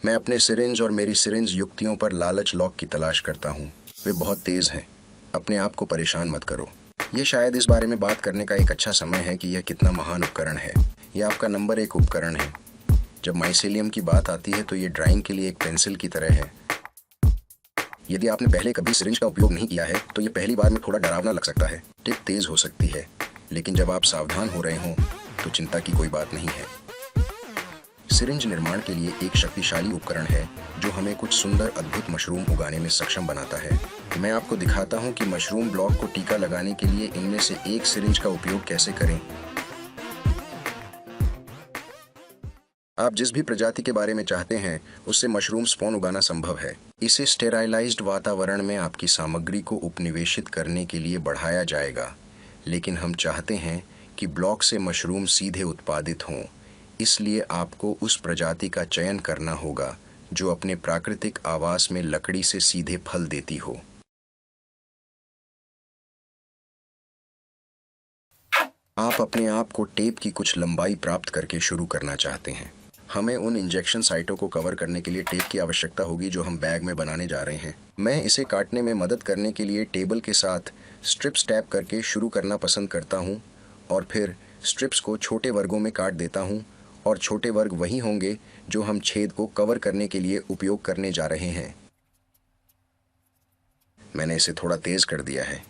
मैं अपने सिरिंज और मेरी सिरिंज युक्तियों पर लालच लॉक की तलाश करता हूँ। वे बहुत तेज हैं। अपने आप को परेशान मत करो। ये शायद इस बारे में बात करने का एक अच्छा समय है कि यह कितना महान उपकरण है। यह आपका नंबर 1 उपकरण है। जब माइसेलियम की बात आती है तो ये ड्राइंग के लिए एक पेंसिल की तरह है। यदि आपने पहले कभी सिरिंज का उपयोग नहीं किया है तो ये पहली बार में थोड़ा डरावना लग सकता है। टिप तेज हो सकती है, लेकिन जब आप सावधान हो रहे हों तो चिंता की कोई बात नहीं है। सिरिंज निर्माण के लिए एक शक्तिशाली उपकरण है जो हमें कुछ सुंदर अद्भुत मशरूम उगाने में सक्षम बनाता है। मैं आपको दिखाता हूं कि मशरूम ब्लॉक को टीका लगाने के लिए इनमें से एक सिरिंज का उपयोग कैसे करें। आप जिस भी प्रजाति के बारे में चाहते हैं उससे मशरूम स्पॉन उगाना संभव है। इसे स्टेराइलाइज्ड वातावरण में आपकी सामग्री को उपनिवेशित करने के लिए बढ़ाया जाएगा, लेकिन हम चाहते हैं कि ब्लॉक से मशरूम सीधे उत्पादित हों। इसलिए आपको उस प्रजाति का चयन करना होगा जो अपने प्राकृतिक आवास में लकड़ी से सीधे फल देती हो। आप अपने आप को टेप की कुछ लंबाई प्राप्त करके शुरू करना चाहते हैं। हमें उन इंजेक्शन साइटों को कवर करने के लिए टेप की आवश्यकता होगी जो हम बैग में बनाने जा रहे हैं। मैं इसे काटने में मदद करने के लिए टेबल के साथ स्ट्रिप्स टैप करके शुरू करना पसंद करता हूं और फिर स्ट्रिप्स को छोटे वर्गों में काट देता हूं, और छोटे वर्ग वही होंगे जो हम छेद को कवर करने के लिए उपयोग करने जा रहे हैं। मैंने इसे थोड़ा तेज कर दिया है।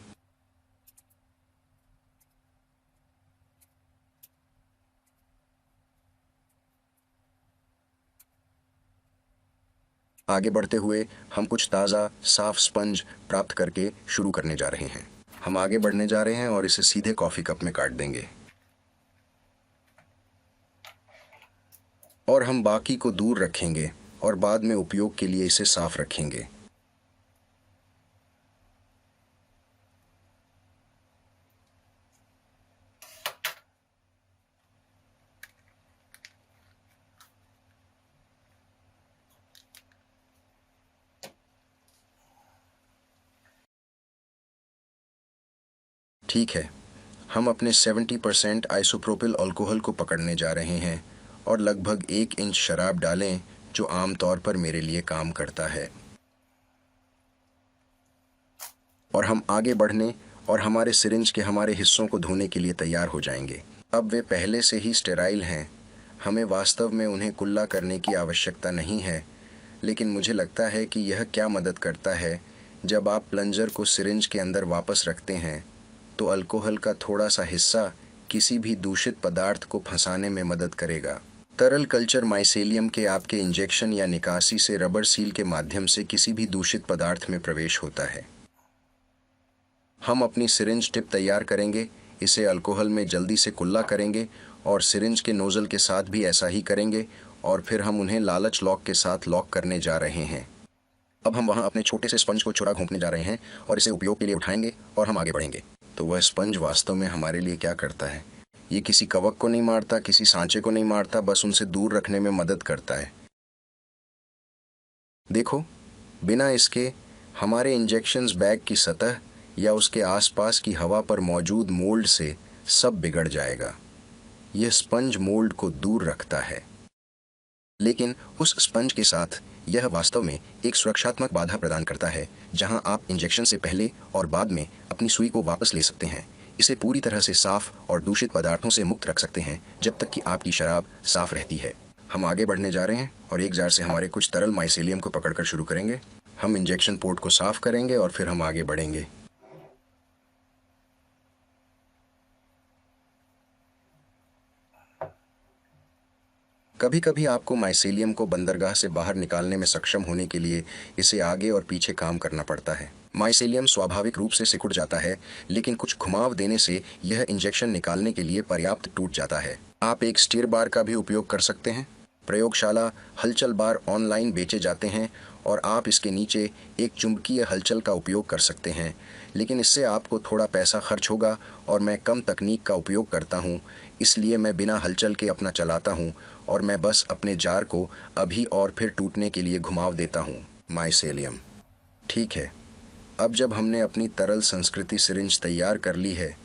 आगे बढ़ते हुए हम कुछ ताज़ा साफ स्पंज प्राप्त करके शुरू करने जा रहे हैं। हम आगे बढ़ने जा रहे हैं और इसे सीधे कॉफ़ी कप में काट देंगे और हम बाकी को दूर रखेंगे और बाद में उपयोग के लिए इसे साफ रखेंगे। ठीक है, हम अपने 70% आइसोप्रोपिल अल्कोहल को पकड़ने जा रहे हैं और लगभग 1 इंच शराब डालें जो आमतौर पर मेरे लिए काम करता है। और हम आगे बढ़ने और हमारे सिरिंज के हमारे हिस्सों को धोने के लिए तैयार हो जाएंगे। अब वे पहले से ही स्टेराइल हैं। हमें वास्तव में उन्हें कुल्ला करने की आवश्यकता नहीं है, लेकिन मुझे लगता है कि यह क्या मदद करता है। जब आप प्लंजर को सिरिंज के अंदर वापस रखते हैं तो अल्कोहल का थोड़ा सा हिस्सा किसी भी दूषित पदार्थ को फंसाने में मदद करेगा। तरल कल्चर माइसेलियम के आपके इंजेक्शन या निकासी से रबर सील के माध्यम से किसी भी दूषित पदार्थ में प्रवेश होता है। हम अपनी सिरिंज टिप तैयार करेंगे, इसे अल्कोहल में जल्दी से कुल्ला करेंगे और सिरिंज के नोजल के साथ भी ऐसा ही करेंगे, और फिर हम उन्हें लालच लॉक के साथ लॉक करने जा रहे हैं। अब हम वहां अपने छोटे से स्पंज को छुरा घोंपने जा रहे हैं और इसे उपयोग के लिए उठाएंगे और हम आगे बढ़ेंगे। तो वह स्पंज वास्तव में हमारे लिए क्या करता है? ये किसी कवक को नहीं मारता, किसी सांचे को नहीं मारता, बस उनसे दूर रखने में मदद करता है। देखो, बिना इसके हमारे इंजेक्शंस बैग की सतह या उसके आसपास की हवा पर मौजूद मोल्ड से सब बिगड़ जाएगा। यह स्पंज मोल्ड को दूर रखता है, लेकिन उस स्पंज के साथ यह वास्तव में एक सुरक्षात्मक बाधा प्रदान करता है जहां आप इंजेक्शन से पहले और बाद में अपनी सुई को वापस ले सकते हैं। इसे पूरी तरह से साफ और दूषित पदार्थों से मुक्त रख सकते हैं जब तक कि आपकी शराब साफ रहती है। हम आगे बढ़ने जा रहे हैं और एक जार से हमारे कुछ तरल माइसेलियम को पकड़कर शुरू करेंगे। हम इंजेक्शन पोर्ट को साफ करेंगे और फिर हम आगे बढ़ेंगे। कभी कभी आपको माइसेलियम को बंदरगाह से बाहर निकालने में सक्षम होने के लिए इसे आगे और पीछे काम करना पड़ता है। माइसेलियम स्वाभाविक रूप से सिकुड़ जाता है, लेकिन कुछ घुमाव देने से यह इंजेक्शन निकालने के लिए पर्याप्त टूट जाता है। आप एक स्टीयर बार का भी उपयोग कर सकते हैं। प्रयोगशाला हलचल बार ऑनलाइन बेचे जाते हैं और आप इसके नीचे एक चुंबकीय हलचल का उपयोग कर सकते हैं, लेकिन इससे आपको थोड़ा पैसा खर्च होगा और मैं कम तकनीक का उपयोग करता हूँ, इसलिए मैं बिना हलचल के अपना चलाता हूँ और मैं बस अपने जार को अभी और फिर टूटने के लिए घुमाव देता हूँ। माइसेलियम। ठीक है, अब जब हमने अपनी तरल संस्कृति सिरिंज तैयार कर ली है,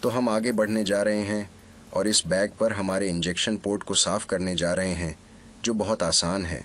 तो हम आगे बढ़ने जा रहे हैं और इस बैग पर हमारे इंजेक्शन पोर्ट को साफ करने जा रहे हैं, जो बहुत आसान है।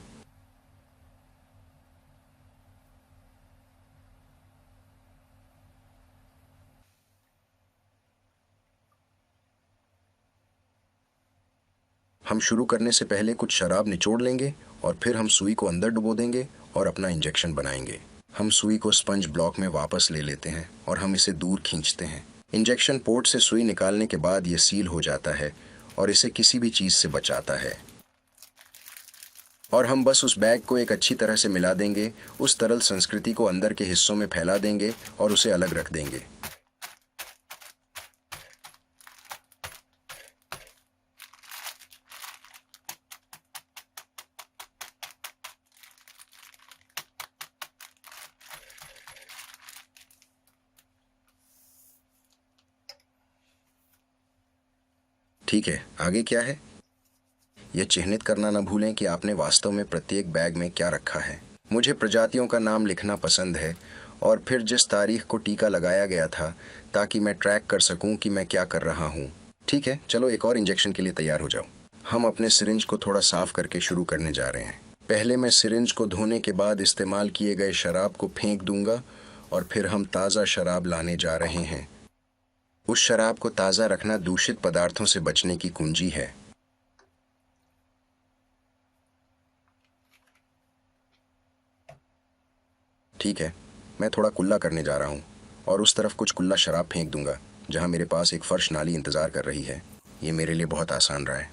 हम शुरू करने से पहले कुछ शराब निचोड़ लेंगे और फिर हम सुई को अंदर डुबो देंगे और अपना इंजेक्शन बनाएंगे। हम सुई को स्पंज ब्लॉक में वापस ले लेते हैं और हम इसे दूर खींचते हैं। इंजेक्शन पोर्ट से सुई निकालने के बाद यह सील हो जाता है और इसे किसी भी चीज से बचाता है। और हम बस उस बैग को एक अच्छी तरह से मिला देंगे, उस तरल संस्कृति को अंदर के हिस्सों में फैला देंगे और उसे अलग रख देंगे। ठीक है, आगे क्या है? यह चिह्नित करना न भूलें कि आपने वास्तव में प्रत्येक बैग में क्या रखा है। मुझे प्रजातियों का नाम लिखना पसंद है और फिर जिस तारीख को टीका लगाया गया था, ताकि मैं ट्रैक कर सकूं कि मैं क्या कर रहा हूं। ठीक है, चलो एक और इंजेक्शन के लिए तैयार हो जाओ। हम अपने सिरिंज को थोड़ा साफ करके शुरू करने जा रहे हैं। पहले मैं सिरिंज को धोने के बाद इस्तेमाल किए गए शराब को फेंक दूंगा और फिर हम ताज़ा शराब लाने जा रहे हैं। उस शराब को ताज़ा रखना दूषित पदार्थों से बचने की कुंजी है। ठीक है, मैं थोड़ा कुल्ला करने जा रहा हूँ और उस तरफ कुछ कुल्ला शराब फेंक दूंगा, जहाँ मेरे पास एक फर्श नाली इंतज़ार कर रही है। ये मेरे लिए बहुत आसान रहा है।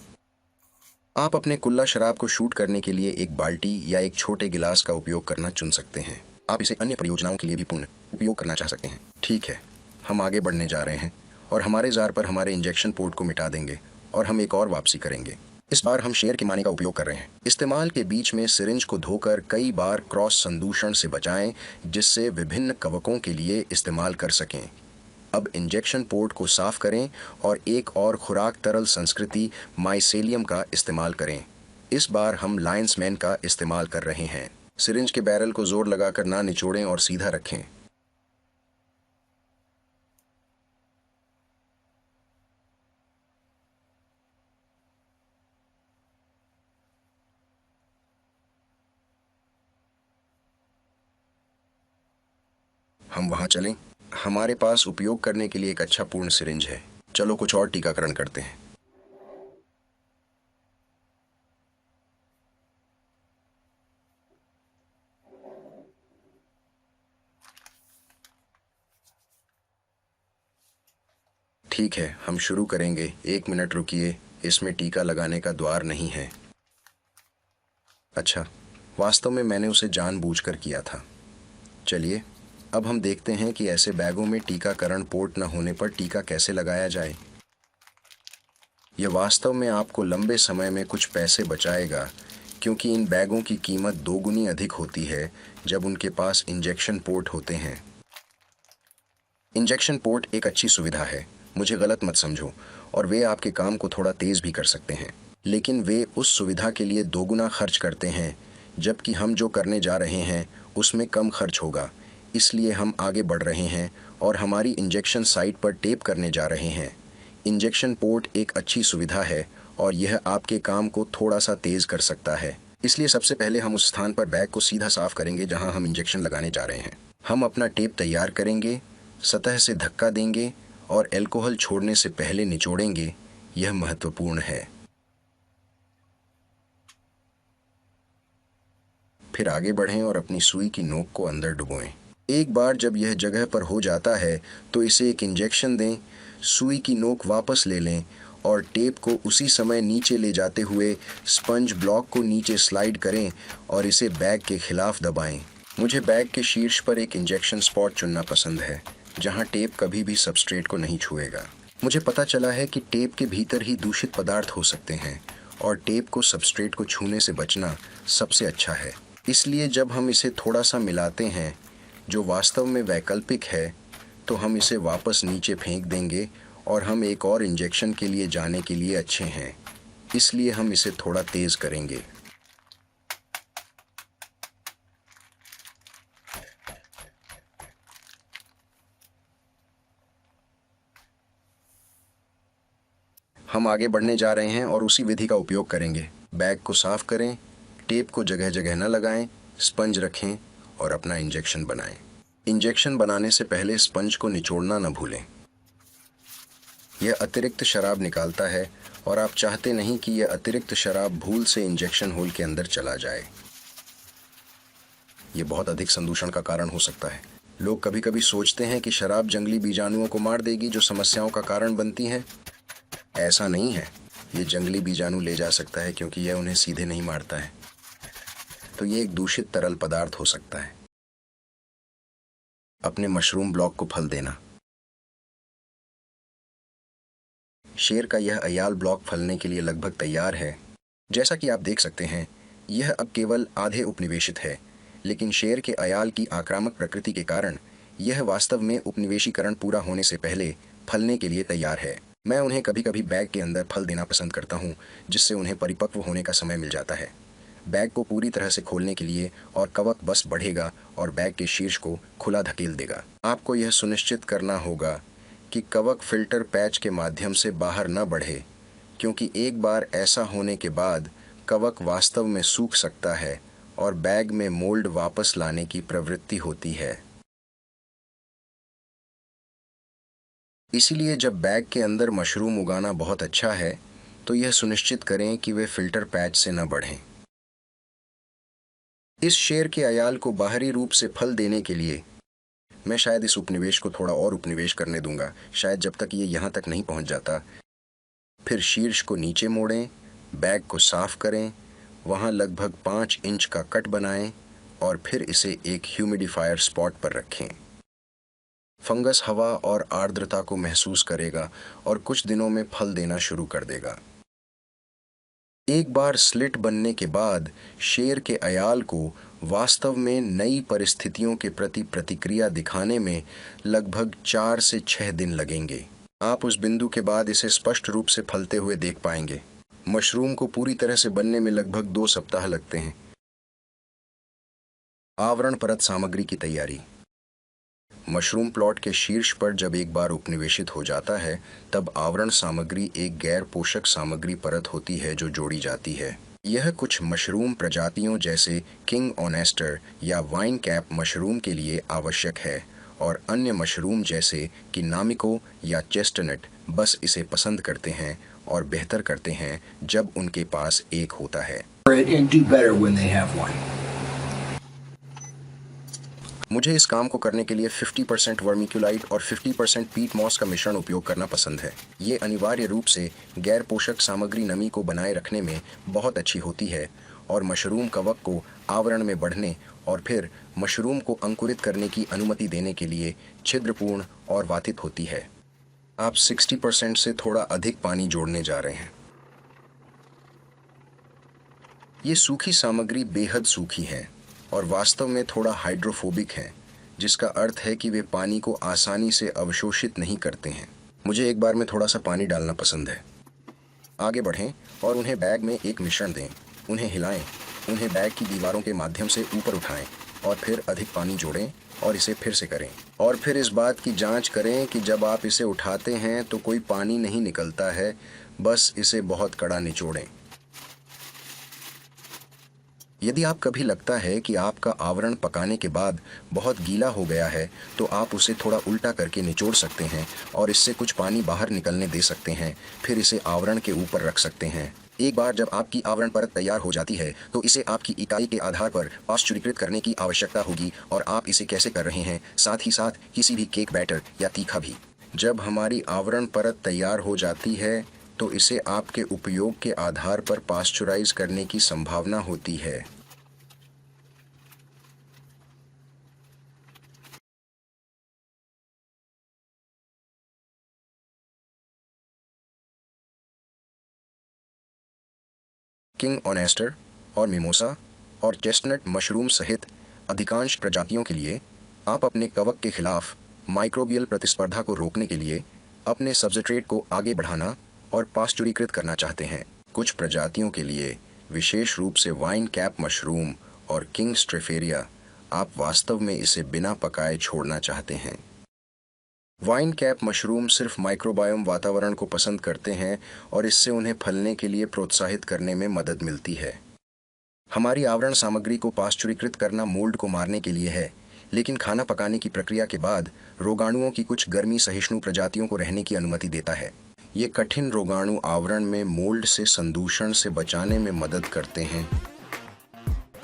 आप अपने कुल्ला शराब को शूट करने के लिए एक बाल्टी या एक छोटे गिलास का उपयोग करना चुन सकते हैं। आप इसे अन्य परियोजनाओं के लिए भी पूर्ण उपयोग करना चाह सकते हैं। ठीक है, हम आगे बढ़ने जा रहे हैं और हमारे जार पर हमारे इंजेक्शन पोर्ट को मिटा देंगे और हम एक और वापसी करेंगे। इस बार हम शेर के माने का उपयोग कर रहे हैं। इस्तेमाल के बीच में सिरिंज को धोकर कई बार क्रॉस संदूषण से बचाएं, जिससे विभिन्न कवकों के लिए इस्तेमाल कर सकें। अब इंजेक्शन पोर्ट को साफ करें और एक और खुराक तरल संस्कृति माइसेलियम का इस्तेमाल करें। इस बार हम लायंस मैन का इस्तेमाल कर रहे हैं। सिरिंज के बैरल को जोर लगाकर ना निचोड़ें और सीधा रखें। हम वहां चलें। हमारे पास उपयोग करने के लिए एक अच्छा पूर्ण सिरिंज है। चलो कुछ और टीकाकरण करते हैं। ठीक है, हम शुरू करेंगे। 1 मिनट रुकिए, इसमें टीका लगाने का द्वार नहीं है। अच्छा, वास्तव में मैंने उसे जानबूझकर किया था। चलिए, अब हम देखते हैं कि ऐसे बैगों में टीकाकरण पोर्ट न होने पर टीका कैसे लगाया जाए। यह वास्तव में आपको लंबे समय में कुछ पैसे बचाएगा, क्योंकि इन बैगों की कीमत दोगुनी अधिक होती है जब उनके पास इंजेक्शन पोर्ट होते हैं। इंजेक्शन पोर्ट एक अच्छी सुविधा है, मुझे गलत मत समझो, और वे आपके काम को थोड़ा तेज भी कर सकते हैं, लेकिन वे उस सुविधा के लिए दोगुना खर्च करते हैं, जबकि हम जो करने जा रहे हैं उसमें कम खर्च होगा। इसलिए हम आगे बढ़ रहे हैं और हमारी इंजेक्शन साइट पर टेप करने जा रहे हैं। इंजेक्शन पोर्ट एक अच्छी सुविधा है और यह आपके काम को थोड़ा सा तेज कर सकता है। इसलिए सबसे पहले हम उस स्थान पर बैग को सीधा साफ करेंगे जहां हम इंजेक्शन लगाने जा रहे हैं। हम अपना टेप तैयार करेंगे, सतह से धक्का देंगे और अल्कोहल छोड़ने से पहले निचोड़ेंगे। यह महत्वपूर्ण है। फिर आगे बढ़ें और अपनी सुई की नोक को अंदर डुबोएं। एक बार जब यह जगह पर हो जाता है तो इसे एक इंजेक्शन दें, सुई की नोक वापस ले लें और टेप को उसी समय नीचे ले जाते हुए स्पंज ब्लॉक को नीचे स्लाइड करें और इसे बैग के खिलाफ दबाएं। मुझे बैग के शीर्ष पर एक इंजेक्शन स्पॉट चुनना पसंद है, जहां टेप कभी भी सबस्ट्रेट को नहीं छुएगा। मुझे पता चला है कि टेप के भीतर ही दूषित पदार्थ हो सकते हैं और टेप को सबस्ट्रेट को छूने से बचना सबसे अच्छा है। इसलिए जब हम इसे थोड़ा सा मिलाते हैं, जो वास्तव में वैकल्पिक है, तो हम इसे वापस नीचे फेंक देंगे और हम एक और इंजेक्शन के लिए जाने के लिए अच्छे हैं। इसलिए हम इसे थोड़ा तेज करेंगे। हम आगे बढ़ने जा रहे हैं और उसी विधि का उपयोग करेंगे। बैग को साफ करें, टेप को जगह जगह न लगाएं, स्पंज रखें और अपना इंजेक्शन बनाएं। इंजेक्शन बनाने से पहले स्पंज को निचोड़ना न भूलें। यह अतिरिक्त शराब निकालता है और आप चाहते नहीं कि यह अतिरिक्त शराब भूल से इंजेक्शन होल के अंदर चला जाए। यह बहुत अधिक संदूषण का कारण हो सकता है। लोग कभी कभी सोचते हैं कि शराब जंगली बीजाणुओं को मार देगी जो समस्याओं का कारण बनती हैं। ऐसा नहीं है। ये जंगली बीजाणु ले जा सकता है क्योंकि यह उन्हें सीधे नहीं मारता है। तो ये एक दूषित तरल पदार्थ हो सकता है। अपने मशरूम ब्लॉक को फल देना। शेर का यह अयाल ब्लॉक फलने के लिए लगभग तैयार है। जैसा कि आप देख सकते हैं, यह अब केवल आधे उपनिवेशित है, लेकिन शेर के अयाल की आक्रामक प्रकृति के कारण यह वास्तव में उपनिवेशीकरण पूरा होने से पहले फलने के लिए तैयार है। मैं उन्हें कभी कभी बैग के अंदर फल देना पसंद करता हूँ, जिससे उन्हें परिपक्व होने का समय मिल जाता है। बैग को पूरी तरह से खोलने के लिए और कवक बस बढ़ेगा और बैग के शीर्ष को खुला धकेल देगा। आपको यह सुनिश्चित करना होगा कि कवक फिल्टर पैच के माध्यम से बाहर न बढ़े, क्योंकि एक बार ऐसा होने के बाद कवक वास्तव में सूख सकता है और बैग में मोल्ड वापस लाने की प्रवृत्ति होती है। इसीलिए जब बैग के अंदर मशरूम उगाना बहुत अच्छा है, तो यह सुनिश्चित करें कि वे फिल्टर पैच से न बढ़ें। इस शेर के अयाल को बाहरी रूप से फल देने के लिए मैं शायद इस उपनिवेश को थोड़ा और उपनिवेश करने दूंगा, शायद जब तक ये यहाँ तक नहीं पहुँच जाता। फिर शीर्ष को नीचे मोड़ें, बैग को साफ करें, वहाँ लगभग 5 इंच का कट बनाएं और फिर इसे एक ह्यूमिडिफायर स्पॉट पर रखें। फंगस हवा और आर्द्रता को महसूस करेगा और कुछ दिनों में फल देना शुरू कर देगा। एक बार स्लिट बनने के बाद शेर के अयाल को वास्तव में नई परिस्थितियों के प्रति प्रतिक्रिया दिखाने में लगभग 4 से 6 दिन लगेंगे। आप उस बिंदु के बाद इसे स्पष्ट रूप से फलते हुए देख पाएंगे। मशरूम को पूरी तरह से बनने में लगभग 2 सप्ताह लगते हैं। आवरण परत सामग्री की तैयारी। मशरूम प्लॉट के शीर्ष पर जब एक बार उपनिवेशित हो जाता है, तब आवरण सामग्री एक गैर पोषक सामग्री परत होती है जो जोड़ी जाती है। यह कुछ मशरूम प्रजातियों जैसे किंग ऑनेस्टर या वाइन कैप मशरूम के लिए आवश्यक है और अन्य मशरूम जैसे कि नामिको या चेस्टनट बस इसे पसंद करते हैं और बेहतर करते हैं जब उनके पास एक होता है। मुझे इस काम को करने के लिए 50% वर्मिक्यूलाइट और 50% पीट मॉस का मिश्रण उपयोग करना पसंद है। ये अनिवार्य रूप से गैर पोषक सामग्री नमी को बनाए रखने में बहुत अच्छी होती है और मशरूम कवक को आवरण में बढ़ने और फिर मशरूम को अंकुरित करने की अनुमति देने के लिए छिद्रपूर्ण और वातित होती है। आप 60% से थोड़ा अधिक पानी जोड़ने जा रहे हैं। ये सूखी सामग्री बेहद सूखी है और वास्तव में थोड़ा हाइड्रोफोबिक हैं, जिसका अर्थ है कि वे पानी को आसानी से अवशोषित नहीं करते हैं। मुझे एक बार में थोड़ा सा पानी डालना पसंद है। आगे बढ़ें और उन्हें बैग में एक मिश्रण दें। उन्हें हिलाएं, उन्हें बैग की दीवारों के माध्यम से ऊपर उठाएं और फिर अधिक पानी जोड़ें और इसे फिर से करें। और फिर इस बात की जांच करें कि जब आप इसे उठाते हैं तो कोई पानी नहीं निकलता है, बस इसे बहुत कड़ा निचोड़ें। यदि आप कभी लगता है कि आपका आवरण पकाने के बाद बहुत गीला हो गया है, तो आप उसे थोड़ा उल्टा करके निचोड़ सकते हैं और इससे कुछ पानी बाहर निकलने दे सकते हैं। फिर इसे आवरण के ऊपर रख सकते हैं। एक बार जब आपकी आवरण परत तैयार हो जाती है, तो इसे आपकी इकाई के आधार पर पाश्चुरीकृत करने की आवश्यकता होगी और आप इसे कैसे कर रहे हैं, साथ ही साथ किसी भी केक बैटर या तीखा भी। जब हमारी आवरण परत तैयार हो जाती है, तो इसे आपके उपयोग के आधार पर पाश्चुराइज करने की संभावना होती है। किंग ऑनेस्टर और मिमोसा और चेस्टनट मशरूम सहित अधिकांश प्रजातियों के लिए आप अपने कवक के खिलाफ माइक्रोबियल प्रतिस्पर्धा को रोकने के लिए अपने सब्सट्रेट को आगे बढ़ाना और पाश्चुरीकृत करना चाहते हैं। कुछ प्रजातियों के लिए, विशेष रूप से वाइन कैप मशरूम और किंग स्ट्रेफेरिया, आप वास्तव में इसे बिना पकाए छोड़ना चाहते हैं। वाइन कैप मशरूम सिर्फ माइक्रोबायोम वातावरण को पसंद करते हैं और इससे उन्हें फलने के लिए प्रोत्साहित करने में मदद मिलती है। हमारी आवरण सामग्री को पाश्चुरीकृत करना मोल्ड को मारने के लिए है, लेकिन खाना पकाने की प्रक्रिया के बाद रोगाणुओं की कुछ गर्मी सहिष्णु प्रजातियों को रहने की अनुमति देता है। ये कठिन रोगाणु आवरण में मोल्ड से संदूषण से बचाने में मदद करते हैं।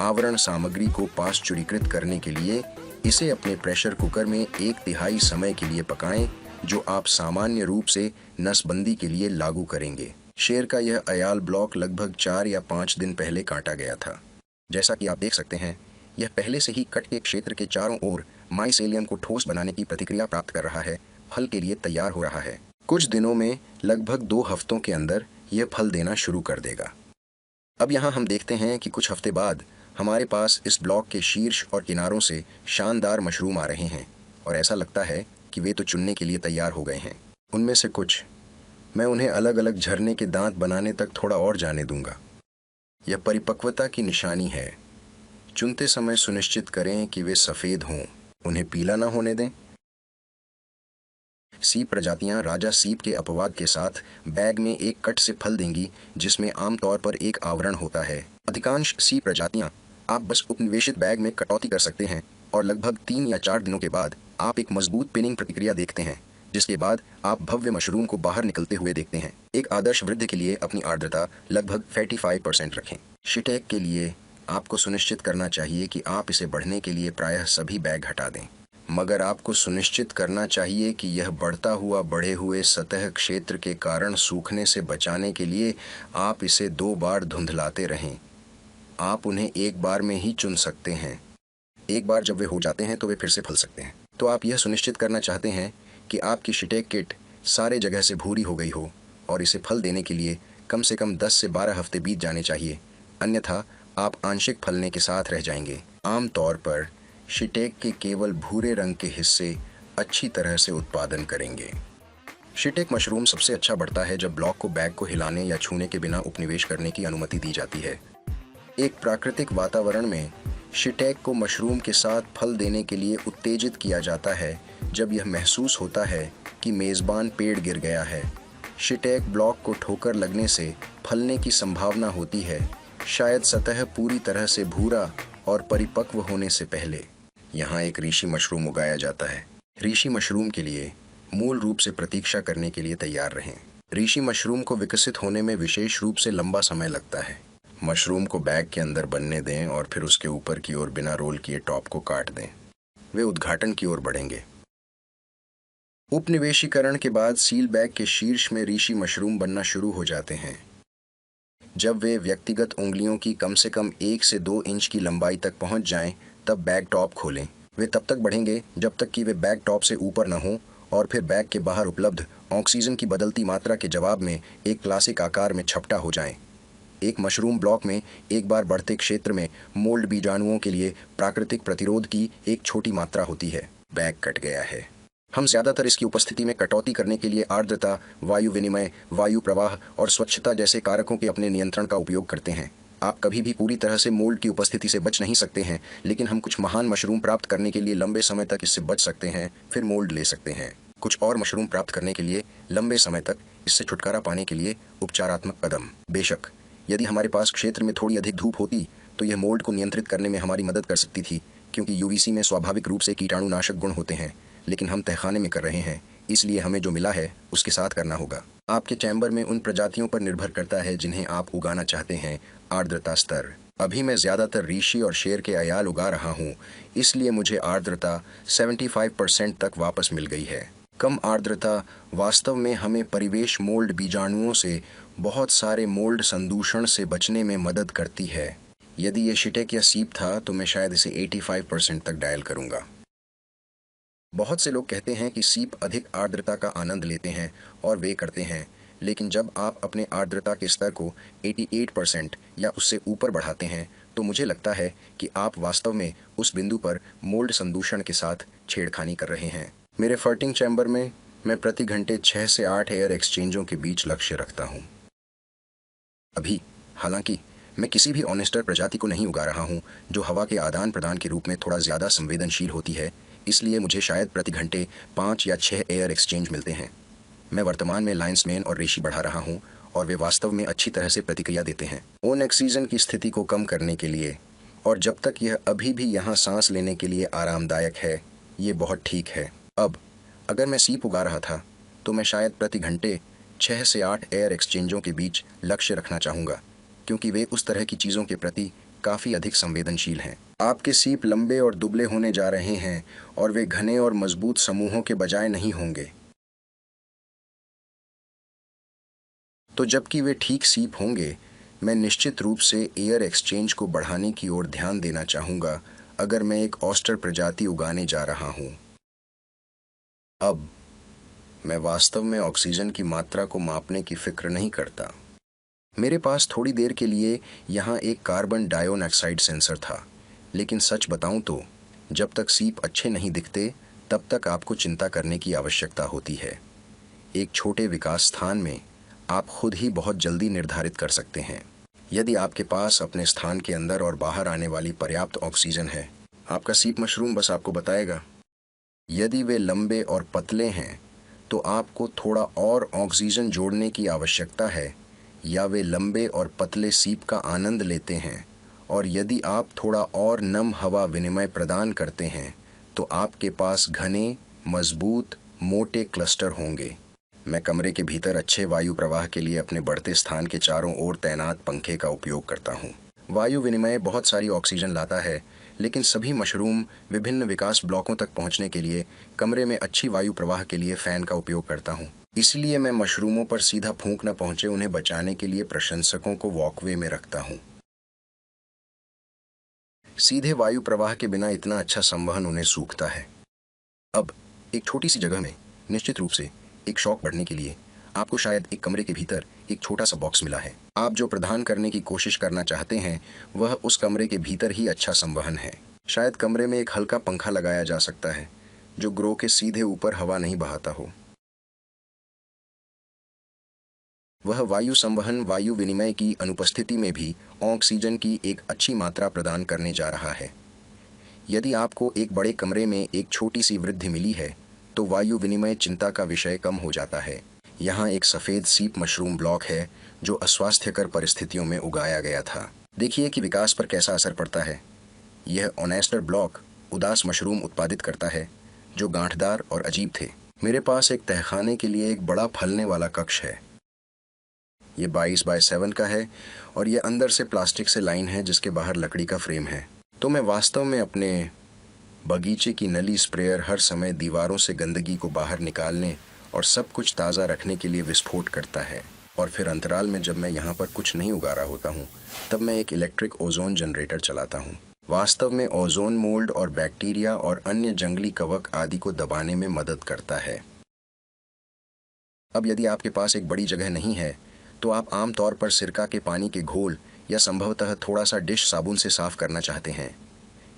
आवरण सामग्री को पाश्चुरीकृत करने के लिए इसे अपने प्रेशर कुकर में 1/3 समय के लिए पकाएं, जो आप सामान्य रूप से नसबंदी के लिए लागू करेंगे। शेर का यह अयाल ब्लॉक लगभग 4 या 5 दिन पहले काटा गया था। जैसा कि आप देख सकते हैं, यह पहले से ही कट के क्षेत्र के चारों ओर माइसेलियम को ठोस बनाने की प्रतिक्रिया प्राप्त कर रहा है, फल के लिए तैयार हो रहा है। कुछ दिनों में, लगभग 2 हफ्तों के अंदर, यह फल देना शुरू कर देगा। अब यहाँ हम देखते हैं कि कुछ हफ्ते बाद हमारे पास इस ब्लॉक के शीर्ष और किनारों से शानदार मशरूम आ रहे हैं और ऐसा लगता है कि वे तो चुनने के लिए तैयार हो गए हैं। उनमें से कुछ मैं उन्हें अलग अलग झरने के दांत बनाने तक थोड़ा और जाने दूंगा। यह परिपक्वता की निशानी है। चुनते समय सुनिश्चित करें कि वे सफ़ेद हों, उन्हें पीला ना होने दें। सीप प्रजातियां राजा सीप के अपवाद के साथ बैग में एक कट से फल देंगी, जिसमें आमतौर पर एक आवरण होता है। अधिकांश सीप प्रजातियां आप बस उपनिवेशित बैग में कटौती कर सकते हैं और लगभग 3 या 4 दिनों के बाद आप एक मजबूत पिनिंग प्रतिक्रिया देखते हैं, जिसके बाद आप भव्य मशरूम को बाहर निकलते हुए देखते हैं। एक आदर्श वृद्धि के लिए अपनी आर्द्रता लगभग 45% रखें। शिटेक के लिए आपको सुनिश्चित करना चाहिए कि आप इसे बढ़ने के लिए प्रायः सभी बैग हटा दें, मगर आपको सुनिश्चित करना चाहिए कि यह बढ़ता हुआ बढ़े हुए सतह क्षेत्र के कारण सूखने से बचाने के लिए आप इसे 2 बार धुंधलाते रहें। आप उन्हें एक बार में ही चुन सकते हैं। एक बार जब वे हो जाते हैं तो वे फिर से फल सकते हैं। तो आप यह सुनिश्चित करना चाहते हैं कि आपकी शिटेक किट सारे जगह से भूरी हो गई हो और इसे फल देने के लिए कम से कम 10 से 12 हफ्ते बीत जाने चाहिए, अन्यथा आप आंशिक फलने के साथ रह जाएंगे। आमतौर पर शिटेक के केवल भूरे रंग के हिस्से अच्छी तरह से उत्पादन करेंगे। शिटेक मशरूम सबसे अच्छा बढ़ता है जब ब्लॉक को बैग को हिलाने या छूने के बिना उपनिवेश करने की अनुमति दी जाती है। एक प्राकृतिक वातावरण में शिटेक को मशरूम के साथ फल देने के लिए उत्तेजित किया जाता है जब यह महसूस होता है कि मेज़बान पेड़ गिर गया है। शिटेक ब्लॉक को ठोकर लगने से फलने की संभावना होती है, शायद सतह पूरी तरह से भूरा और परिपक्व होने से पहले। यहाँ एक ऋषि मशरूम उगाया जाता है। ऋषि मशरूम के लिए मूल रूप से प्रतीक्षा करने के लिए तैयार रहें। ऋषि मशरूम को विकसित होने में विशेष रूप से लंबा समय लगता है। मशरूम को बैग के अंदर बनने दें और फिर उसके ऊपर की ओर बिना रोल किए टॉप को काट दें। वे उद्घाटन की ओर बढ़ेंगे। उपनिवेशीकरण के बाद सील बैग के शीर्ष में ऋषि मशरूम बनना शुरू हो जाते हैं। जब वे व्यक्तिगत उंगलियों की कम से कम 1 से 2 इंच की लंबाई तक पहुंच जाएं, तब बैग टॉप खोलें। वे तब तक बढ़ेंगे जब तक कि वे बैग टॉप से ऊपर न हों और फिर बैग के बाहर उपलब्ध ऑक्सीजन की बदलती मात्रा के जवाब में एक क्लासिक आकार में छपटा हो जाएं। एक मशरूम ब्लॉक में एक बार बढ़ते क्षेत्र में मोल्ड बीजाणुओं के लिए प्राकृतिक प्रतिरोध की एक छोटी मात्रा होती है। बैग कट गया है। हम ज़्यादातर इसकी उपस्थिति में कटौती करने के लिए आर्द्रता, वायु विनिमय, वायु प्रवाह और स्वच्छता जैसे कारकों के अपने नियंत्रण का उपयोग करते हैं। आप कभी भी पूरी तरह से मोल्ड की उपस्थिति से बच नहीं सकते हैं, लेकिन हम कुछ महान मशरूम प्राप्त करने के लिए लंबे समय तक इससे बच सकते हैं, फिर मोल्ड ले सकते हैं। कुछ और मशरूम प्राप्त करने के लिए लंबे समय तक इससे छुटकारा पाने के लिए उपचारात्मक कदम। बेशक, यदि हमारे पास क्षेत्र में थोड़ी अधिक धूप होती तो यह मोल्ड को नियंत्रित करने में हमारी मदद कर सकती थी, क्योंकि यूवीसी में स्वाभाविक रूप से कीटाणुनाशक गुण होते हैं, लेकिन हम तहखाने में कर रहे हैं, इसलिए हमें जो मिला है उसके साथ करना होगा। आपके चैम्बर में उन प्रजातियों पर निर्भर करता है जिन्हें आप उगाना चाहते हैं। आर्द्रता स्तर। अभी मैं ज़्यादातर ऋषि और शेर के अयाल उगा रहा हूँ, इसलिए मुझे आर्द्रता 75% तक वापस मिल गई है। कम आर्द्रता वास्तव में हमें परिवेश मोल्ड बीजाणुओं से बहुत सारे मोल्ड संदूषण से बचने में मदद करती है। यदि ये शिटेक या सीप था तो मैं शायद इसे 85% तक डायल करूँगा। बहुत से लोग कहते हैं कि सीप अधिक आर्द्रता का आनंद लेते हैं और वे करते हैं, लेकिन जब आप अपने आर्द्रता के स्तर को 88% या उससे ऊपर बढ़ाते हैं तो मुझे लगता है कि आप वास्तव में उस बिंदु पर मोल्ड संदूषण के साथ छेड़खानी कर रहे हैं। मेरे फर्टिंग चैम्बर में मैं प्रति घंटे 6 से 8 एयर एक्सचेंजों के बीच लक्ष्य रखता हूँ। अभी हालांकि मैं किसी भी ऑनेस्टर प्रजाति को नहीं उगा रहा हूँ जो हवा के आदान प्रदान के रूप में थोड़ा ज़्यादा संवेदनशील होती है, इसलिए मुझे शायद प्रति घंटे 5 या 6 एयर एक्सचेंज मिलते हैं। मैं वर्तमान में लायंस मेन और रेशी बढ़ा रहा हूँ और वे वास्तव में अच्छी तरह से प्रतिक्रिया देते हैं ओन ऑक्सीजन की स्थिति को कम करने के लिए। और जब तक यह अभी भी यहाँ सांस लेने के लिए आरामदायक है, ये बहुत ठीक है। अब अगर मैं सीप उगा रहा था तो मैं शायद प्रति घंटे 6 से 8 एयर एक्सचेंजों के बीच लक्ष्य रखना चाहूँगा, क्योंकि वे उस तरह की चीज़ों के प्रति काफ़ी अधिक संवेदनशील हैं। आपके सीप लंबे और दुबले होने जा रहे हैं और वे घने और मजबूत समूहों के बजाय नहीं होंगे। तो जबकि वे ठीक सीप होंगे, मैं निश्चित रूप से एयर एक्सचेंज को बढ़ाने की ओर ध्यान देना चाहूँगा अगर मैं एक ऑस्टर प्रजाति उगाने जा रहा हूँ। अब मैं वास्तव में ऑक्सीजन की मात्रा को मापने की फिक्र नहीं करता। मेरे पास थोड़ी देर के लिए यहाँ एक कार्बन डाइऑक्साइड सेंसर था, लेकिन सच बताऊं तो जब तक सीप अच्छे नहीं दिखते तब तक आपको चिंता करने की आवश्यकता होती है। एक छोटे विकास स्थान में आप खुद ही बहुत जल्दी निर्धारित कर सकते हैं। यदि आपके पास अपने स्थान के अंदर और बाहर आने वाली पर्याप्त ऑक्सीजन है, आपका सीप मशरूम बस आपको बताएगा। यदि वे लंबे और पतले हैं तो आपको थोड़ा और ऑक्सीजन जोड़ने की आवश्यकता है, या वे लंबे और पतले सीप का आनंद लेते हैं और यदि आप थोड़ा और नम हवा विनिमय प्रदान करते हैं तो आपके पास घने, मजबूत, मोटे क्लस्टर होंगे। मैं कमरे के भीतर अच्छे वायु प्रवाह के लिए अपने बढ़ते स्थान के चारों ओर तैनात पंखे का उपयोग करता हूँ। वायु विनिमय बहुत सारी ऑक्सीजन लाता है, लेकिन सभी मशरूम विभिन्न विकास ब्लॉकों तक पहुँचने के लिए कमरे में अच्छी वायु प्रवाह के लिए फ़ैन का उपयोग करता हूँ। इसलिए मैं मशरूमों पर सीधा फूंक न पहुँचे उन्हें बचाने के लिए प्रशंसकों को वॉकवे में रखता हूँ। सीधे वायु प्रवाह के बिना इतना अच्छा संवहन उन्हें सूखता है। अब एक छोटी सी जगह में निश्चित रूप से एक शौक बढ़ने के लिए आपको शायद एक कमरे के भीतर एक छोटा सा बॉक्स मिला है। आप जो प्रदान करने की कोशिश करना चाहते हैं वह उस कमरे के भीतर ही अच्छा संवहन है। शायद कमरे में एक हल्का पंखा लगाया जा सकता है जो ग्रो के सीधे ऊपर हवा नहीं बहाता हो। वह वायु संवहन वायु विनिमय की अनुपस्थिति में भी ऑक्सीजन की एक अच्छी मात्रा प्रदान करने जा रहा है। यदि आपको एक बड़े कमरे में एक छोटी सी वृद्धि मिली है तो वायु विनिमय चिंता का विषय कम हो जाता है। यहाँ एक सफ़ेद सीप मशरूम ब्लॉक है जो अस्वास्थ्यकर परिस्थितियों में उगाया गया था। देखिए कि विकास पर कैसा असर पड़ता है। यह ऑनेस्टर ब्लॉक उदास मशरूम उत्पादित करता है जो गांठदार और अजीब थे। मेरे पास एक तहखाने के लिए एक बड़ा फलने वाला कक्ष है। ये 22x7 का है और ये अंदर से प्लास्टिक से लाइन है जिसके बाहर लकड़ी का फ्रेम है। तो मैं वास्तव में अपने बगीचे की नली स्प्रेयर हर समय दीवारों से गंदगी को बाहर निकालने और सब कुछ ताज़ा रखने के लिए विस्फोट करता है। और फिर अंतराल में जब मैं यहाँ पर कुछ नहीं उगा रहा होता हूँ तब मैं एक इलेक्ट्रिक ओजोन जनरेटर चलाता हूँ। वास्तव में ओजोन मोल्ड और बैक्टीरिया और अन्य जंगली कवक आदि को दबाने में मदद करता है। अब यदि आपके पास एक बड़ी जगह नहीं है तो आप आमतौर पर सिरका के पानी के घोल या संभवतः थोड़ा सा डिश साबुन से साफ करना चाहते हैं।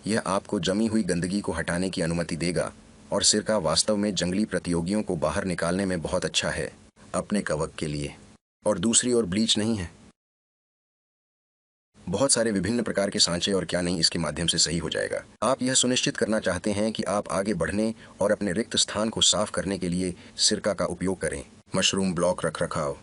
यह आपको जमी हुई गंदगी को हटाने की अनुमति देगा और सिरका वास्तव में जंगली प्रतियोगियों को बाहर निकालने में बहुत अच्छा है अपने कवक के लिए। और दूसरी ओर ब्लीच नहीं है। बहुत सारे विभिन्न प्रकार के सांचे और क्या नहीं इसके माध्यम से सही हो जाएगा। आप यह सुनिश्चित करना चाहते हैं कि आप आगे बढ़ने और अपने रिक्त स्थान को साफ करने के लिए सिरका का उपयोग करें। मशरूम ब्लॉक रखरखाव।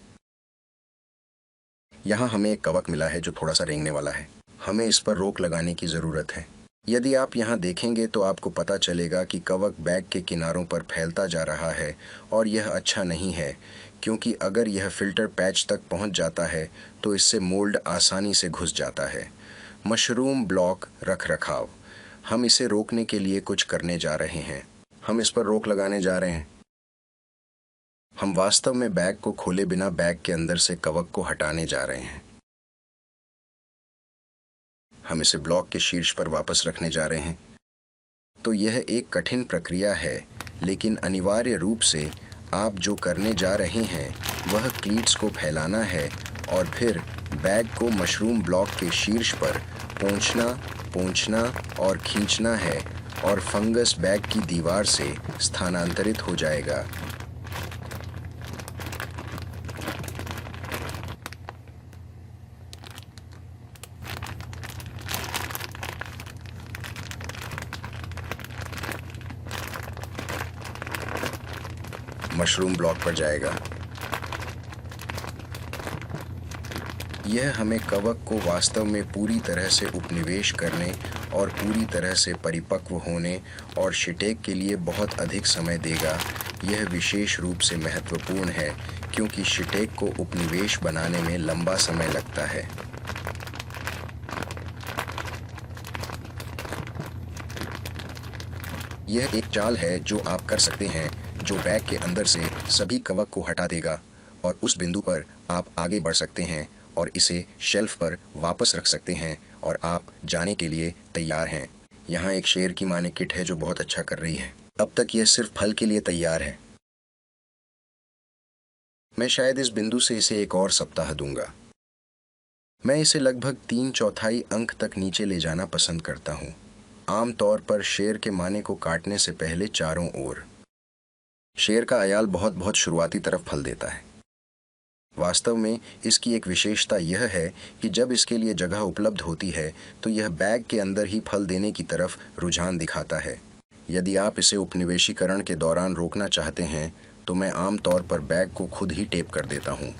यहाँ हमें एक कवक मिला है जो थोड़ा सा रेंगने वाला है। हमें इस पर रोक लगाने की ज़रूरत है। यदि आप यहाँ देखेंगे तो आपको पता चलेगा कि कवक बैग के किनारों पर फैलता जा रहा है और यह अच्छा नहीं है, क्योंकि अगर यह फिल्टर पैच तक पहुँच जाता है तो इससे मोल्ड आसानी से घुस जाता है। मशरूम ब्लॉक रखरखाव। हम इसे रोकने के लिए कुछ करने जा रहे हैं। हम इस पर रोक लगाने जा रहे हैं। हम वास्तव में बैग को खोले बिना बैग के अंदर से कवक को हटाने जा रहे हैं। हम इसे ब्लॉक के शीर्ष पर वापस रखने जा रहे हैं। तो यह एक कठिन प्रक्रिया है, लेकिन अनिवार्य रूप से आप जो करने जा रहे हैं वह क्लीट्स को फैलाना है और फिर बैग को मशरूम ब्लॉक के शीर्ष पर पोंछना और खींचना है और फंगस बैग की दीवार से स्थानांतरित हो जाएगा। मशरूम ब्लॉक पर जाएगा। यह हमें कवक को वास्तव में पूरी तरह से उपनिवेश करने और पूरी तरह से परिपक्व होने और शिटेक के लिए बहुत अधिक समय देगा। यह विशेष रूप से महत्वपूर्ण है क्योंकि शिटेक को उपनिवेश बनाने में लंबा समय लगता है। यह एक चाल है जो आप कर सकते हैं जो बैग के अंदर से सभी कवक को हटा देगा और उस बिंदु पर आप आगे बढ़ सकते हैं और इसे शेल्फ पर वापस रख सकते हैं और आप जाने के लिए तैयार हैं। यहाँ एक शेर की माँ ने किट है जो बहुत अच्छा कर रही है। अब तक यह सिर्फ फल के लिए तैयार है। मैं शायद इस बिंदु से इसे एक और सप्ताह दूंगा। मैं इसे लगभग 3/4 अंक तक नीचे ले जाना पसंद करता हूँ। आमतौर पर शेर के माने को काटने से पहले चारों ओर। शेर का अयाल बहुत बहुत शुरुआती तरफ फल देता है। वास्तव में इसकी एक विशेषता यह है कि जब इसके लिए जगह उपलब्ध होती है तो यह बैग के अंदर ही फल देने की तरफ रुझान दिखाता है। यदि आप इसे उपनिवेशीकरण के दौरान रोकना चाहते हैं तो मैं आमतौर पर बैग को खुद ही टेप कर देता हूँ।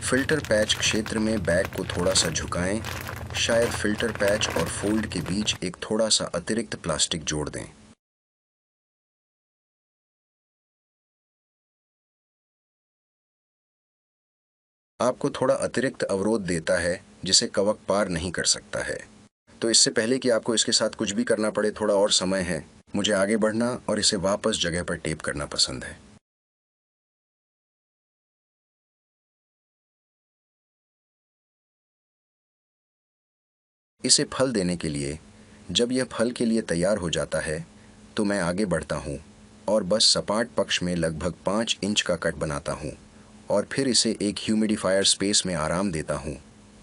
फिल्टर पैच क्षेत्र में बैग को थोड़ा सा झुकाएं। शायद फिल्टर पैच और फोल्ड के बीच एक थोड़ा सा अतिरिक्त प्लास्टिक जोड़ दें। आपको थोड़ा अतिरिक्त अवरोध देता है जिसे कवक पार नहीं कर सकता है। तो इससे पहले कि आपको इसके साथ कुछ भी करना पड़े थोड़ा और समय है। मुझे आगे बढ़ना और इसे वापस जगह पर टेप करना पसंद है। इसे फल देने के लिए जब यह फल के लिए तैयार हो जाता है तो मैं आगे बढ़ता हूँ और बस सपाट पक्ष में लगभग 5 इंच का कट बनाता हूँ और फिर इसे एक ह्यूमिडिफायर स्पेस में आराम देता हूँ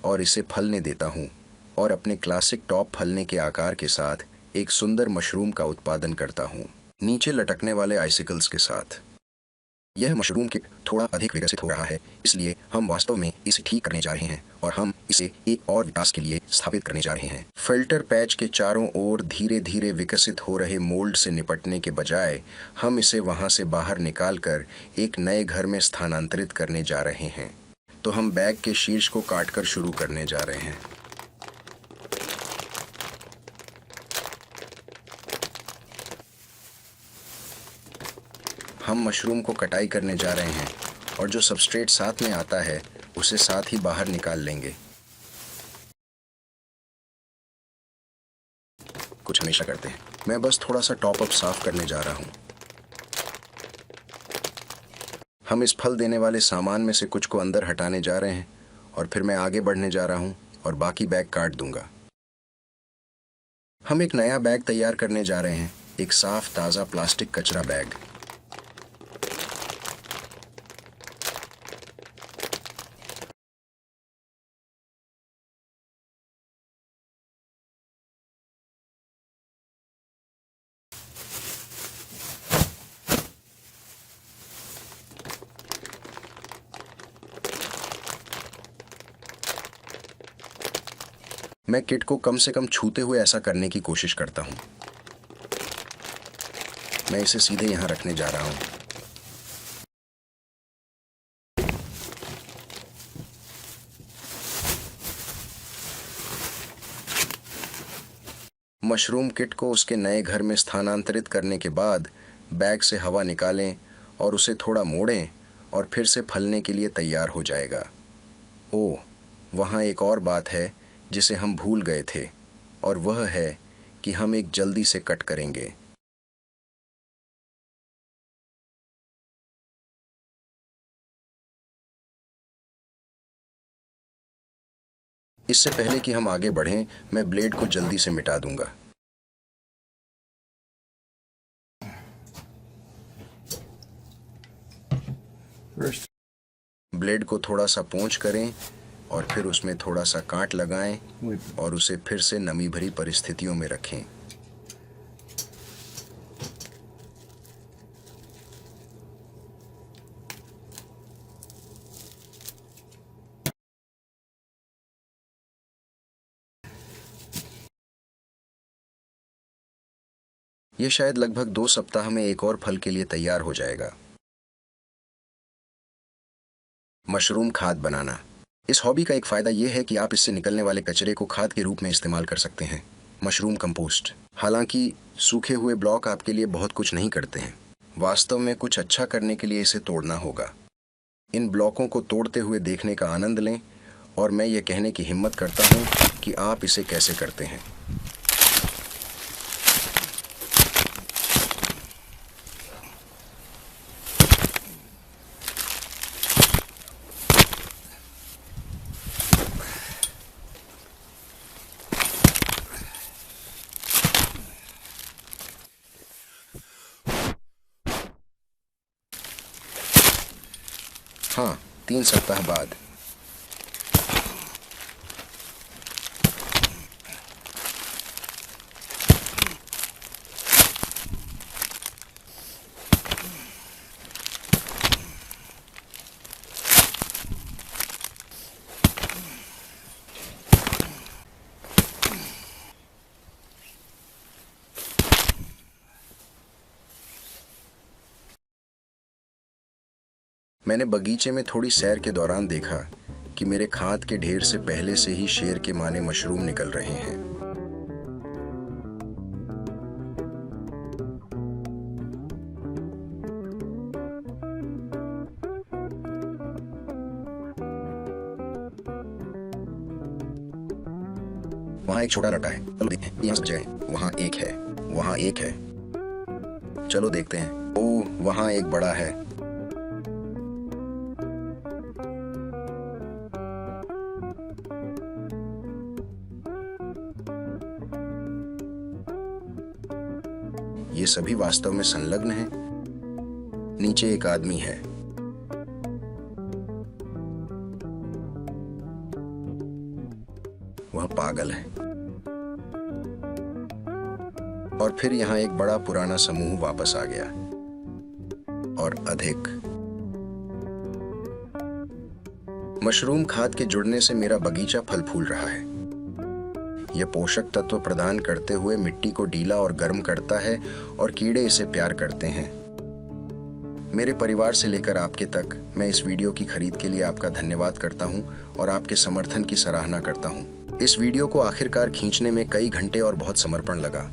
और इसे फलने देता हूँ और अपने क्लासिक टॉप फलने के आकार के साथ एक सुंदर मशरूम का उत्पादन करता हूँ नीचे लटकने वाले आइसिकल्स के साथ। यह मशरूम किट थोड़ा अधिक विकसित हो रहा है, इसलिए हम वास्तव में इसे ठीक करने जा रहे हैं और हम इसे एक और विकास के लिए स्थापित करने जा रहे हैं। फिल्टर पैच के चारों ओर धीरे धीरे विकसित हो रहे मोल्ड से निपटने के बजाय हम इसे वहां से बाहर निकालकर एक नए घर में स्थानांतरित करने जा रहे हैं। तो हम बैग के शीर्ष को काटकर शुरू करने जा रहे हैं। हम मशरूम को कटाई करने जा रहे हैं और जो सबस्ट्रेट साथ में आता है उसे साथ ही बाहर निकाल लेंगे। कुछ हमेशा करते हैं। मैं बस थोड़ा सा टॉप अप साफ करने जा रहा हूँ। हम इस फल देने वाले सामान में से कुछ को अंदर हटाने जा रहे हैं और फिर मैं आगे बढ़ने जा रहा हूँ और बाकी बैग काट दूंगा। हम एक नया बैग तैयार करने जा रहे हैं, एक साफ ताज़ा प्लास्टिक कचरा बैग। मैं किट को कम से कम छूते हुए ऐसा करने की कोशिश करता हूँ। मैं इसे सीधे यहाँ रखने जा रहा हूँ। मशरूम किट को उसके नए घर में स्थानांतरित करने के बाद बैग से हवा निकालें और उसे थोड़ा मोड़ें और फिर से फलने के लिए तैयार हो जाएगा। ओह, वहाँ एक और बात है जिसे हम भूल गए थे और वह है कि हम एक जल्दी से कट करेंगे। इससे पहले कि हम आगे बढ़ें, मैं ब्लेड को जल्दी से मिटा दूंगा। ब्लेड को थोड़ा सा पोंछ करें और फिर उसमें थोड़ा सा कांट लगाएं और उसे फिर से नमी भरी परिस्थितियों में रखें। ये शायद लगभग 2 सप्ताह में एक और फल के लिए तैयार हो जाएगा। मशरूम खाद बनाना। इस हॉबी का एक फायदा यह है कि आप इससे निकलने वाले कचरे को खाद के रूप में इस्तेमाल कर सकते हैं। Mushroom compost. हालांकि सूखे हुए ब्लॉक आपके लिए बहुत कुछ नहीं करते हैं। वास्तव में कुछ अच्छा करने के लिए इसे तोड़ना होगा। इन ब्लॉकों को तोड़ते हुए देखने का आनंद लें और मैं ये कहने की हिम्मत करता हूँ कि आप इसे कैसे करते हैं। हाँ, 3 सप्ताह बाद। मैंने बगीचे में थोड़ी सैर के दौरान देखा कि मेरे खाद के ढेर से पहले से ही शेर के माने मशरूम निकल रहे हैं। वहां एक छोटा लटा है, चलो देखते हैं। यहाँ सब जगह वहां एक है, वहां एक है। चलो देखते हैं। ओह, वहां एक बड़ा है। ये सभी वास्तव में संलग्न हैं। नीचे एक आदमी है। वह पागल है। और फिर यहां एक बड़ा पुराना समूह वापस आ गया और अधिक। मशरूम खाद के जुड़ने से मेरा बगीचा फल फूल रहा है। यह पोषक तत्व प्रदान करते हुए मिट्टी को ढीला और गर्म करता है और कीड़े इसे प्यार करते हैं। मेरे परिवार से लेकर आपके तक, मैं इस वीडियो की खरीद के लिए आपका धन्यवाद करता हूं और आपके समर्थन की सराहना करता हूं। इस वीडियो को आखिरकार खींचने में कई घंटे और बहुत समर्पण लगा।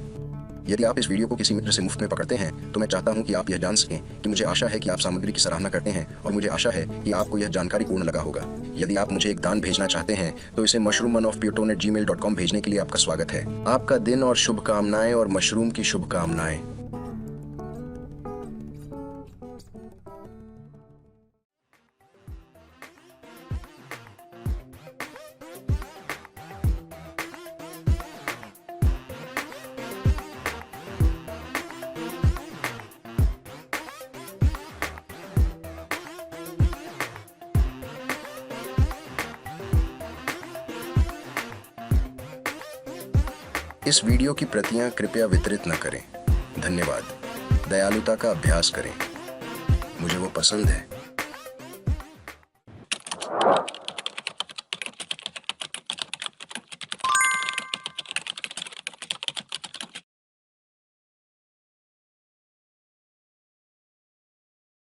यदि आप इस वीडियो को किसी मित्र से मुफ्त में पकड़ते हैं तो मैं चाहता हूं कि आप यह जान सकें कि मुझे आशा है कि आप सामग्री की सराहना करते हैं और मुझे आशा है कि आपको यह जानकारी पूर्ण लगा होगा। यदि आप मुझे एक दान भेजना चाहते हैं तो इसे mushroommanofputon@gmail.com भेजने के लिए आपका स्वागत है। आपका दिन और शुभकामनाएं और मशरूम की शुभकामनाएं। इस वीडियो की प्रतियां कृपया वितरित न करें। धन्यवाद। दयालुता का अभ्यास करें। मुझे वो पसंद है।